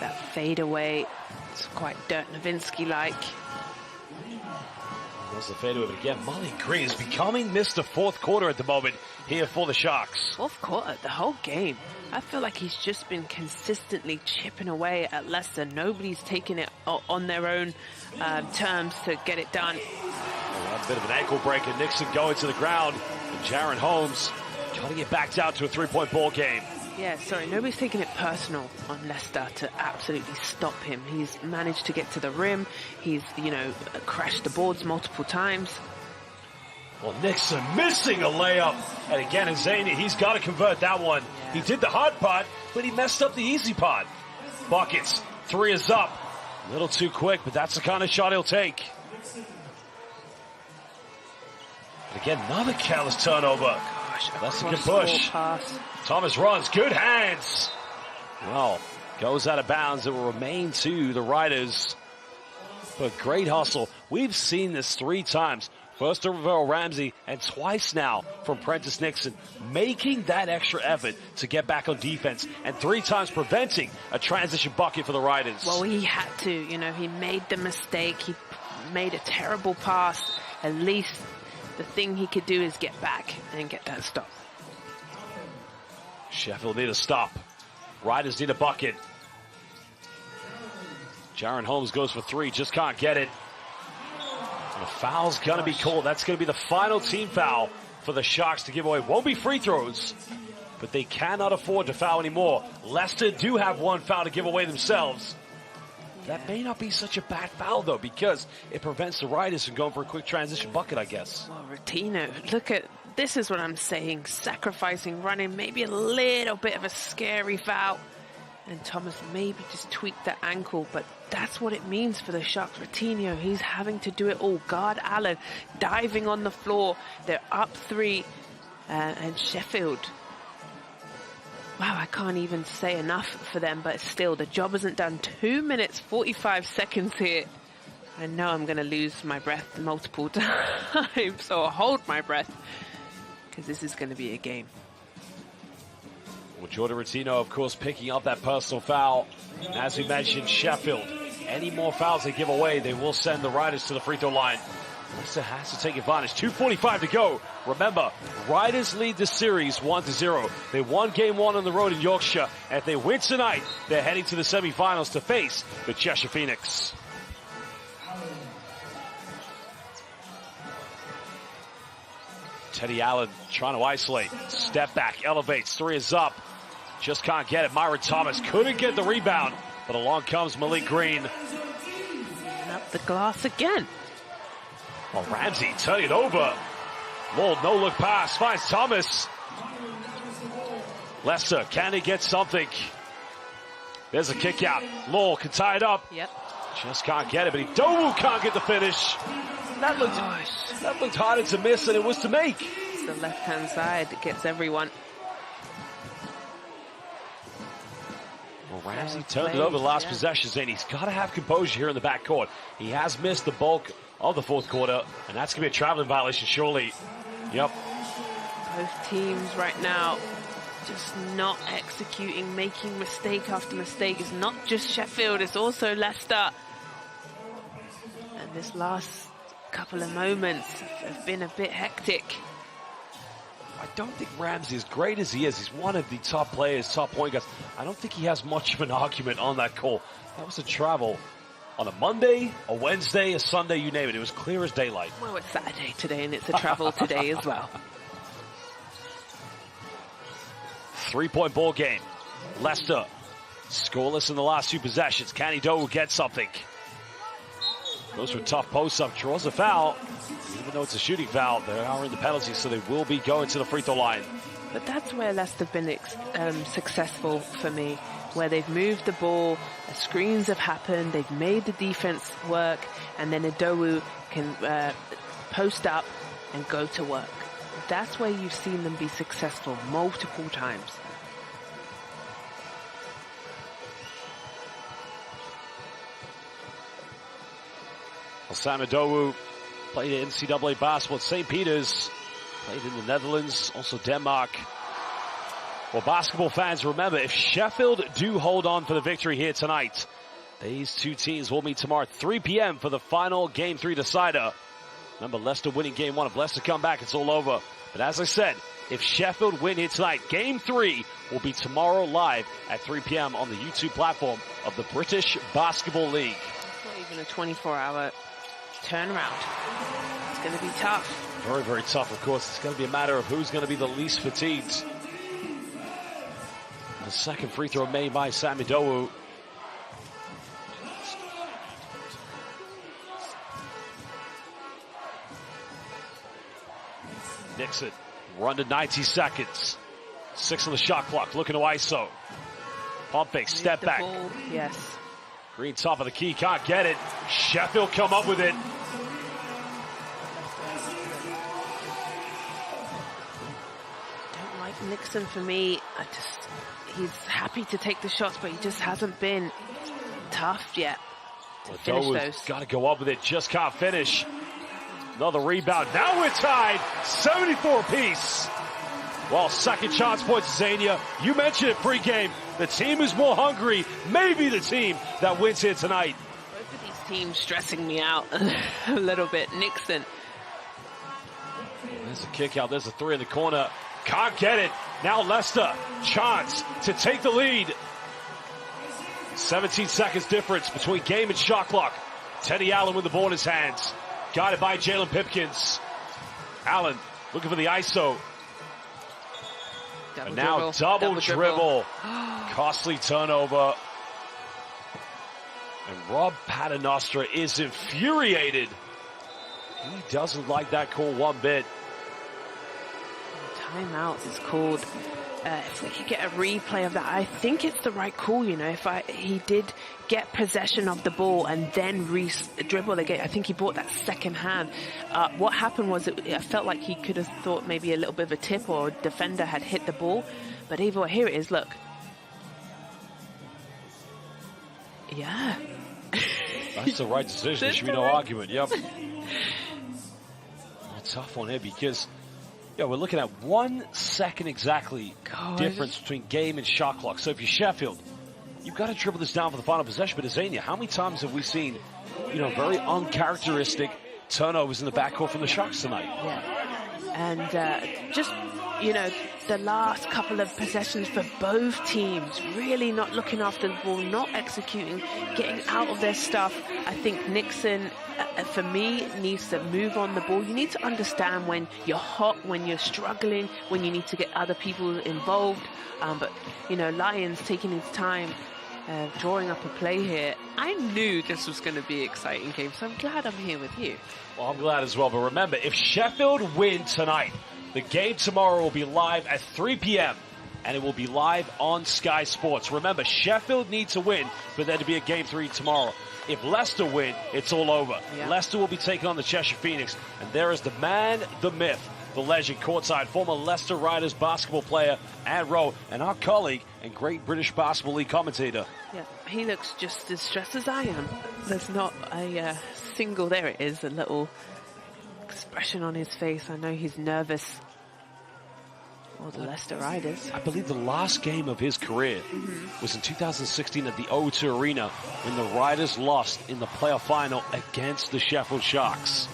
That fadeaway, it's quite Dirk Nowitzki-like. There's the fadeaway, but again, Molly Green is becoming Mr. Fourth Quarter at the moment here for the Sharks. Fourth quarter, the whole game. I feel like he's just been consistently chipping away at Leicester. Nobody's taking it on their own terms to get it done. A bit of an ankle break, and Nixon going to the ground. And Jaron Holmes trying to get back down to a 3-point ball game. Yeah, sorry, nobody's taking it personal on Leicester to absolutely stop him. He's managed to get to the rim. He's, crashed the boards multiple times. Well, Nixon missing a layup. And again, Zania, he's got to convert that one. Yeah. He did the hard part, but he messed up the easy part. Buckets, 3 is up. A little too quick, but that's the kind of shot he'll take. And again, another careless turnover. Gosh, That's a good push. Pass. Thomas runs, good hands. Well, goes out of bounds. It will remain to the Riders. But great hustle. We've seen this 3 times. First from Ravel Ramsey and twice now from Prentice Nixon, making that extra effort to get back on defense, and 3 times preventing a transition bucket for the Riders. Well, he had to, you know, he made the mistake. He made a terrible pass. At least the thing he could do is get back and get that stop. Sheffield need a stop. Riders need a bucket. Jaron Holmes goes for 3, just can't get it. The foul's going to be called. That's going to be the final team foul for the Sharks to give away. Won't be free throws, but they cannot afford to foul anymore. Leicester do have 1 foul to give away themselves. That may not be such a bad foul, though, because it prevents the Riders from going for a quick transition bucket, I guess. Well, Rotino, look at, this is what I'm saying. Sacrificing, running, maybe a little bit of a scary foul. And Thomas maybe just tweaked the ankle, but that's what it means for the Sharks. Rotino, he's having to do it all. Guard Allen, diving on the floor. They're up 3, and Sheffield. Wow, I can't even say enough for them, but still, the job isn't done. 2 minutes, 45 seconds here. I know I'm going to lose my breath multiple times, so I'll hold my breath, because this is going to be a game. Well, Jordan Rotino, of course, picking up that personal foul. And as we mentioned, Sheffield, any more fouls they give away, they will send the Riders to the free throw line. Leicester has to take advantage. 2:45 to go. Remember, Riders lead the series 1-0. They won game 1 on the road in Yorkshire. And if they win tonight, they're heading to the semifinals to face the Cheshire Phoenix. Teddy Allen trying to isolate. Step back, elevates, 3 is up. Just can't get it. Myron Thomas couldn't get the rebound, but along comes Malik Green. And up the glass again. Well, Ramsey turning it over. Lowell, no-look pass, finds Thomas. Leicester, can he get something? There's a kick out. Lowell can tie it up. Yep. Just can't get it, but Dowu can't get the finish. That looked harder to miss than it was to make. It's the left-hand side that gets everyone. Well, Ramsey turned it over the last possessions, and he's got to have composure here in the backcourt. He has missed the bulk of the 4th quarter, and that's going to be a traveling violation, surely. Yep. Both teams right now just not executing, making mistake after mistake. It's not just Sheffield, it's also Leicester. And this last couple of moments have been a bit hectic. I don't think Ramsey, as great as he is, he's one of the top players, top point guards. I don't think he has much of an argument on that call. That was a travel on a Monday, a Wednesday, a Sunday, you name it. It was clear as daylight. Well, it's Saturday today, and it's a travel today as well. 3-point ball game. Leicester scoreless in the last 2 possessions. Kenny Doe will get something. Goes for a tough post-up, draws a foul. Even though it's a shooting foul, they are in the penalty, so they will be going to the free throw line. But that's where Leicester have been successful for me, where they've moved the ball, the screens have happened, they've made the defense work, and then Adowu can post up and go to work. That's where you've seen them be successful multiple times. Well, Sam Adowu played at NCAA basketball at St. Peter's, played in the Netherlands, also Denmark. Well, basketball fans, remember, if Sheffield do hold on for the victory here tonight, these 2 teams will meet tomorrow at 3 p.m. for the final Game 3 decider. Remember, Leicester winning Game 1. If Leicester come back, it's all over. But as I said, if Sheffield win here tonight, Game 3 will be tomorrow live at 3 p.m. on the YouTube platform of the British Basketball League. Not even a 24-hour turnaround. It's going to be tough. Very, very tough, of course. It's going to be a matter of who's going to be the least fatigued. The second free throw made by Sami Dowu. Nixon, run to 90 seconds. 6 on the shot clock, looking to ISO. Pump fake, step back. Ball. Yes. Green top of the key, can't get it. Sheffield come up with it. Nixon, for me, he's happy to take the shots, but he just hasn't been tough yet to finish those. Got to go up with it, just can't finish. Another rebound. Now we're tied, 74 apiece. Well, second chance points to Zania. You mentioned it pre-game. The team who's more hungry, maybe the team that wins here tonight. Both of these teams stressing me out a little bit. Nixon. There's a kick out. There's a three in the corner. Can't get it. Now Leicester, chance to take the lead. 17 seconds difference between game and shot clock. Teddy Allen with the ball in his hands. Guided by Jalen Pipkins. Allen looking for the ISO. And now double dribble. Costly turnover. And Rob Paternostre is infuriated. He doesn't like that call one bit. Timeout is called. If we could get a replay of that, I think it's the right call, you know. He did get possession of the ball and then dribble again. I think he bought that second hand. What happened was it felt like he could have thought maybe a little bit of a tip or a defender had hit the ball. But either way, here it is, look. Yeah. That's the right decision. There should be no argument. Yep. A tough one here because we're looking at 1 second exactly difference between game and shot clock. So if you're Sheffield, you've got to dribble this down for the final possession. But Azania, how many times have we seen, very uncharacteristic turnovers in the backcourt from the Sharks tonight? Yeah. And just, the last couple of possessions for both teams, really not looking after the ball, not executing, getting out of their stuff. I think Nixon, for me, needs to move on the ball. You need to understand when you're hot, when you're struggling, when you need to get other people involved. But, Lions taking his time, drawing up a play here. I knew this was going to be an exciting game, so I'm glad I'm here with you. Well, I'm glad as well. But remember, if Sheffield win tonight, the game tomorrow will be live at 3 p.m. and it will be live on Sky Sports. Remember, Sheffield needs to win for there to be a Game 3 tomorrow. If Leicester win, it's all over. Yeah. Leicester will be taking on the Cheshire Phoenix. And there is the man, the myth, the legend, courtside, former Leicester Riders basketball player and row, and our colleague and great British Basketball League commentator. Yeah, he looks just as stressed as I am. There's not a single, there it is, a little expression on his face. I know he's nervous. Or the Leicester Riders. I believe the last game of his career was in 2016 at the O2 Arena when the Riders lost in the playoff final against the Sheffield Sharks.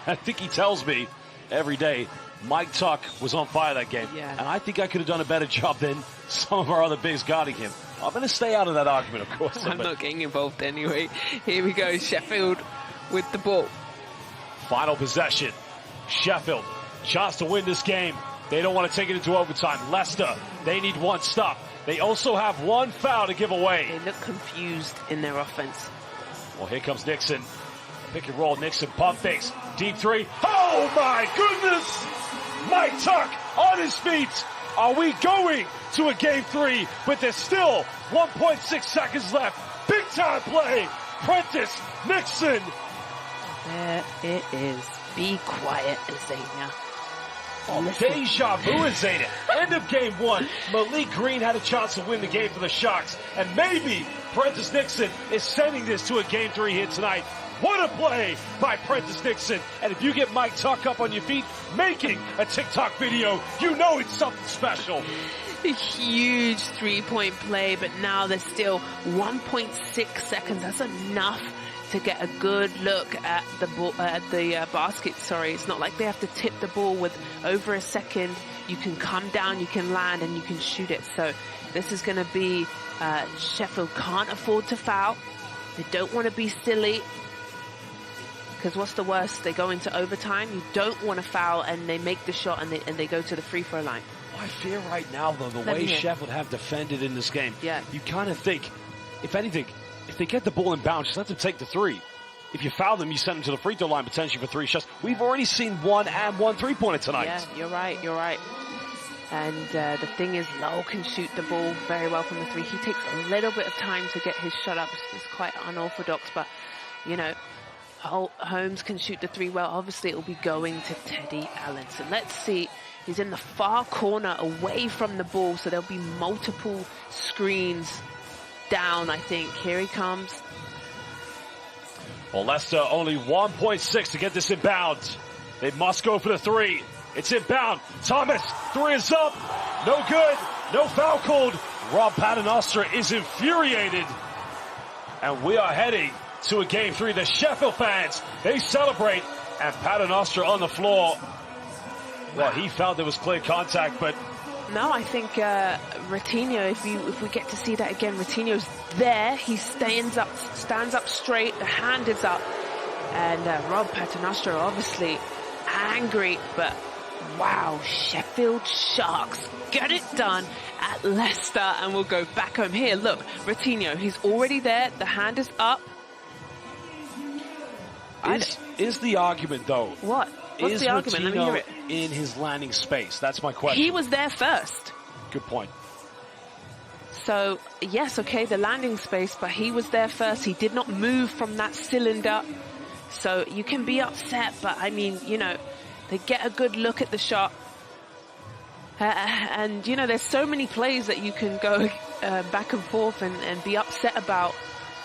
I think he tells me every day Mike Tuck was on fire that game. Yeah. And I think I could have done a better job than some of our other bigs guarding him. I'm going to stay out of that argument, of course. I'm not getting involved anyway. Here we go, Sheffield with the ball. Final possession. Sheffield, chance to win this game. They don't want to take it into overtime. Leicester, they need one stop. They also have one foul to give away. They look confused in their offense. Well, here comes Nixon. Pick and roll, Nixon, pump fakes. Deep three. Oh, my goodness! Mike Tuck on his feet. Are we going to a Game 3? But there's still 1.6 seconds left. Big time play. Prentice Nixon. There it is. Be quiet, Azania. Oh, deja vu, Azania. End of game one. Malik Green had a chance to win the game for the Sharks. And maybe Prentice Nixon is sending this to a Game 3 here tonight. What a play by Prentice Nixon. And if you get Mike Tuck up on your feet making a TikTok video, you know it's something special. A huge three-point play, but now there's still 1.6 seconds. That's enough to get a good look at the ball, basket. Sorry, it's not like they have to tip the ball with over a second. You can come down, you can land, and you can shoot it. So this is going to be Sheffield can't afford to foul. They don't want to be silly, because what's the worst? They go into overtime. You don't want to foul, and they make the shot, and they go to the free throw line. I fear right now, though, the way Sheffield have defended in this game, you kind of think, if anything, if they get the ball in bounds, just let them take the three. If you foul them, you send them to the free throw line potentially for 3 shots. We've already seen 1 and 1 3-pointer tonight. Yeah, you're right. And the thing is, Lowell can shoot the ball very well from the 3. He takes a little bit of time to get his shot up. It's quite unorthodox, but, you know, Holmes can shoot the 3 well. Obviously, it will be going to Teddy Allen. So let's see He's in the far corner away from the ball, so there'll be multiple screens down, I think. Here he comes. Well, Leicester only 1.6 to get this inbound. They must go for the three. It's inbound. Thomas, three is up. No good. No foul called. Rob Paternoster is infuriated. And we are heading to a game 3. The Sheffield fans, they celebrate. And Paternoster on the floor. Well, he felt there was clear contact, but... No, I think Ratinho, if we get to see that again, Ratinho's there. He stands up straight. The hand is up. And Rob Paternoster obviously angry, but wow, Sheffield Sharks get it done at Leicester, and we'll go back home. Here, look, Ratinho, he's already there. The hand is up. Is the argument, though? What? What's is the argument? Let me hear it. In his landing space? That's my question. He was there first. Good point. So, yes, okay, the landing space, but he was there first. He did not move from that cylinder. So you can be upset, but I mean, you know, they get a good look at the shot. And, you know, there's so many plays that you can go back and forth and be upset about.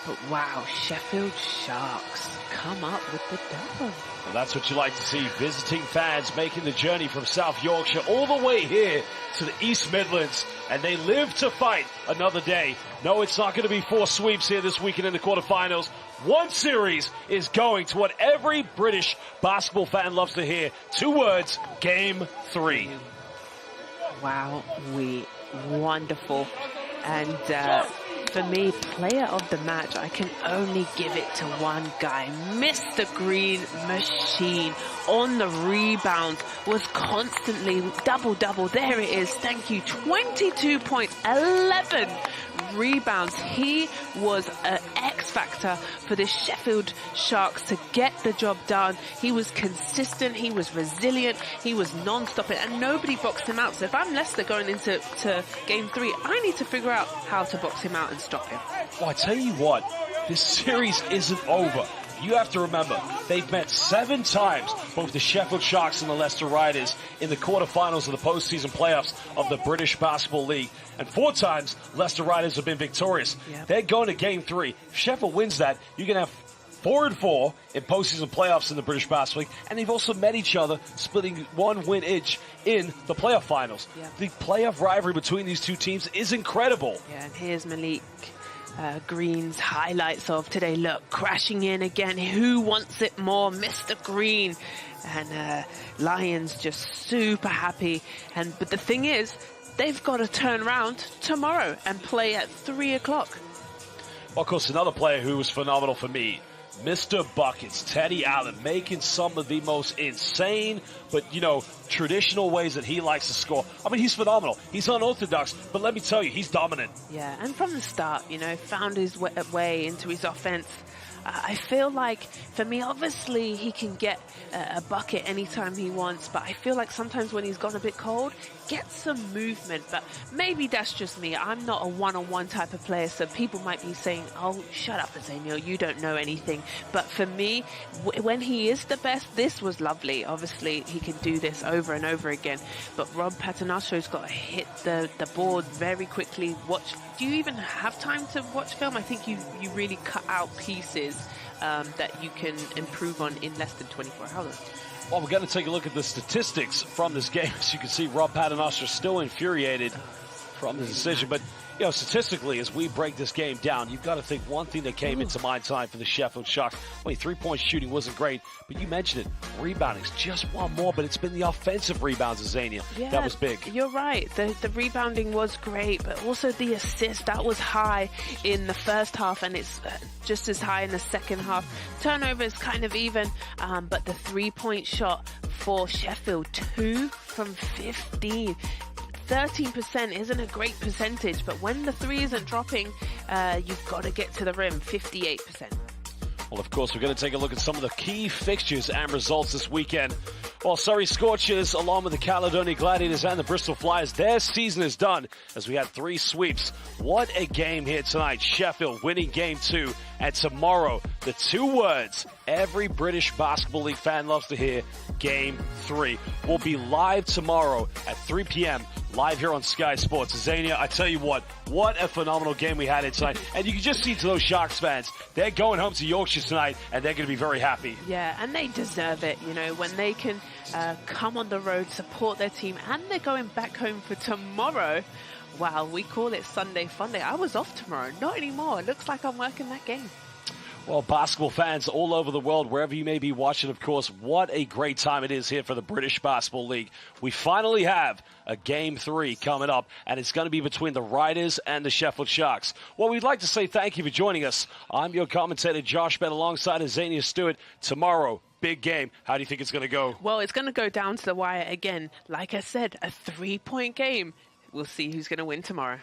But wow, Sheffield Sharks come up with the double. Well, that's what you like to see. Visiting fans making the journey from South Yorkshire all the way here to the East Midlands. And they live to fight another day. No, it's not going to be 4 sweeps here this weekend in the quarterfinals. One series is going to what every British basketball fan loves to hear. 2 words, Game 3. Wow, wonderful. And for me, player of the match, I can only give it to one guy. Mr. Green Machine on the rebound was constantly double-double. There it is. Thank you. 22 points, 11 rebounds. He was an X factor for the Sheffield Sharks to get the job done. He was consistent. He was resilient. He was non-stop, and nobody boxed him out. So if I'm Leicester going into Game 3, I need to figure out how to box him out and stop him. Well, I tell you what, this series isn't over. You have to remember, they've met 7 times, both the Sheffield Sharks and the Leicester Riders, in the quarterfinals of the postseason playoffs of the British Basketball League. And 4 times, Leicester Riders have been victorious. Yep. They're going to Game 3. If Sheffield wins that, you're going to have 4-4 in postseason playoffs in the British Basketball League. And they've also met each other, splitting 1 win each in the playoff finals. Yep. The playoff rivalry between these 2 teams is incredible. Yeah, and here's Malik Green's highlights of today. Look, crashing in again. Who wants it more? Mr. Green. And Lions just super happy. But the thing is, they've got to turn around tomorrow and play at 3 o'clock. Well, of course, another player who was phenomenal for me, Mr. Buckets, Teddy Allen, making some of the most insane, but, you know, traditional ways that he likes to score. I mean, he's phenomenal. He's unorthodox, but let me tell you, he's dominant. Yeah, and from the start, you know, found his way into his offense. I feel like, for me, obviously, he can get a bucket anytime he wants, but I feel like sometimes when he's gone a bit cold, get some movement. But maybe that's just me. I'm not a one-on-one type of player, so people might be saying, oh, shut up, Azaniel, you don't know anything. But for me, when he is the best, this was lovely. Obviously, he can do this over and over again. But Rob Paternoster's got to hit the board very quickly. Do you even have time to watch film? I think you really cut out pieces that you can improve on in less than 24 hours. Well, we're going to take a look at the statistics from this game. As you can see, Rob Paternoster still infuriated from the decision. But, you know, statistically, as we break this game down, you've got to think one thing that came into my time for the Sheffield Sharks. I mean, 3-point shooting wasn't great, but you mentioned it. Rebounding's just one more, but it's been the offensive rebounds, Azania. Yeah, that was big. You're right. The rebounding was great, but also the assist, that was high in the first half, and it's just as high in the second half. Turnover is kind of even, but the 3-point shot for Sheffield, 2 from 15. 13% isn't a great percentage, but when the 3 isn't dropping, you've got to get to the rim, 58%. Well, of course, we're going to take a look at some of the key fixtures and results this weekend. Well, Surrey Scorchers, along with the Caledonia Gladiators and the Bristol Flyers, their season is done as we had 3 sweeps. What a game here tonight. Sheffield winning game 2. And tomorrow, the 2 words every British Basketball League fan loves to hear, game 3. We'll be live tomorrow at 3 p.m. live here on Sky Sports. Zania, I tell you what a phenomenal game we had here tonight. And you can just see to those Sharks fans, they're going home to Yorkshire tonight, and they're going to be very happy. Yeah, and they deserve it, you know, when they can come on the road, support their team, and they're going back home for tomorrow. Wow, we call it Sunday Funday. I was off tomorrow. Not anymore. It looks like I'm working that game. Well, basketball fans all over the world, wherever you may be watching, of course, what a great time it is here for the British Basketball League. We finally have a Game 3 coming up, and it's going to be between the Riders and the Sheffield Sharks. Well, we'd like to say thank you for joining us. I'm your commentator, Josh Bett, alongside Zania Stewart. Tomorrow, big game. How do you think it's going to go? Well, it's going to go down to the wire again. Like I said, a 3-point game. We'll see who's going to win tomorrow.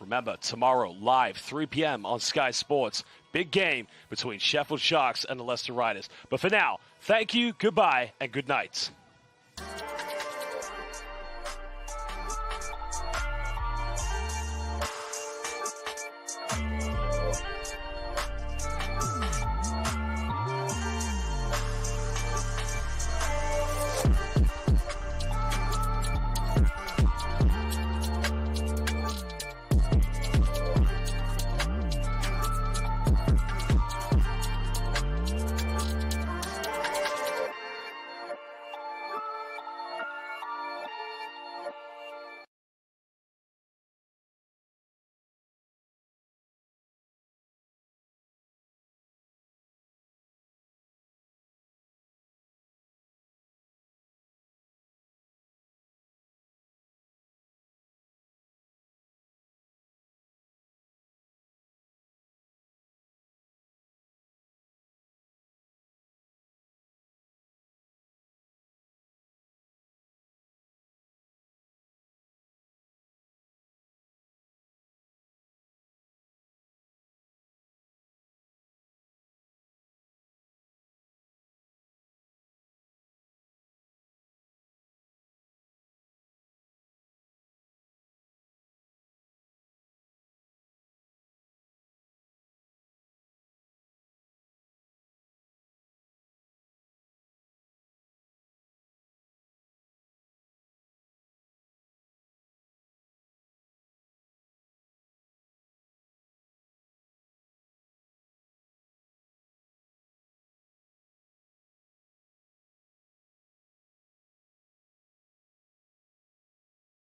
Remember, tomorrow, live, 3 p.m. on Sky Sports. Big game between Sheffield Sharks and the Leicester Riders. But for now, thank you, goodbye, and good night.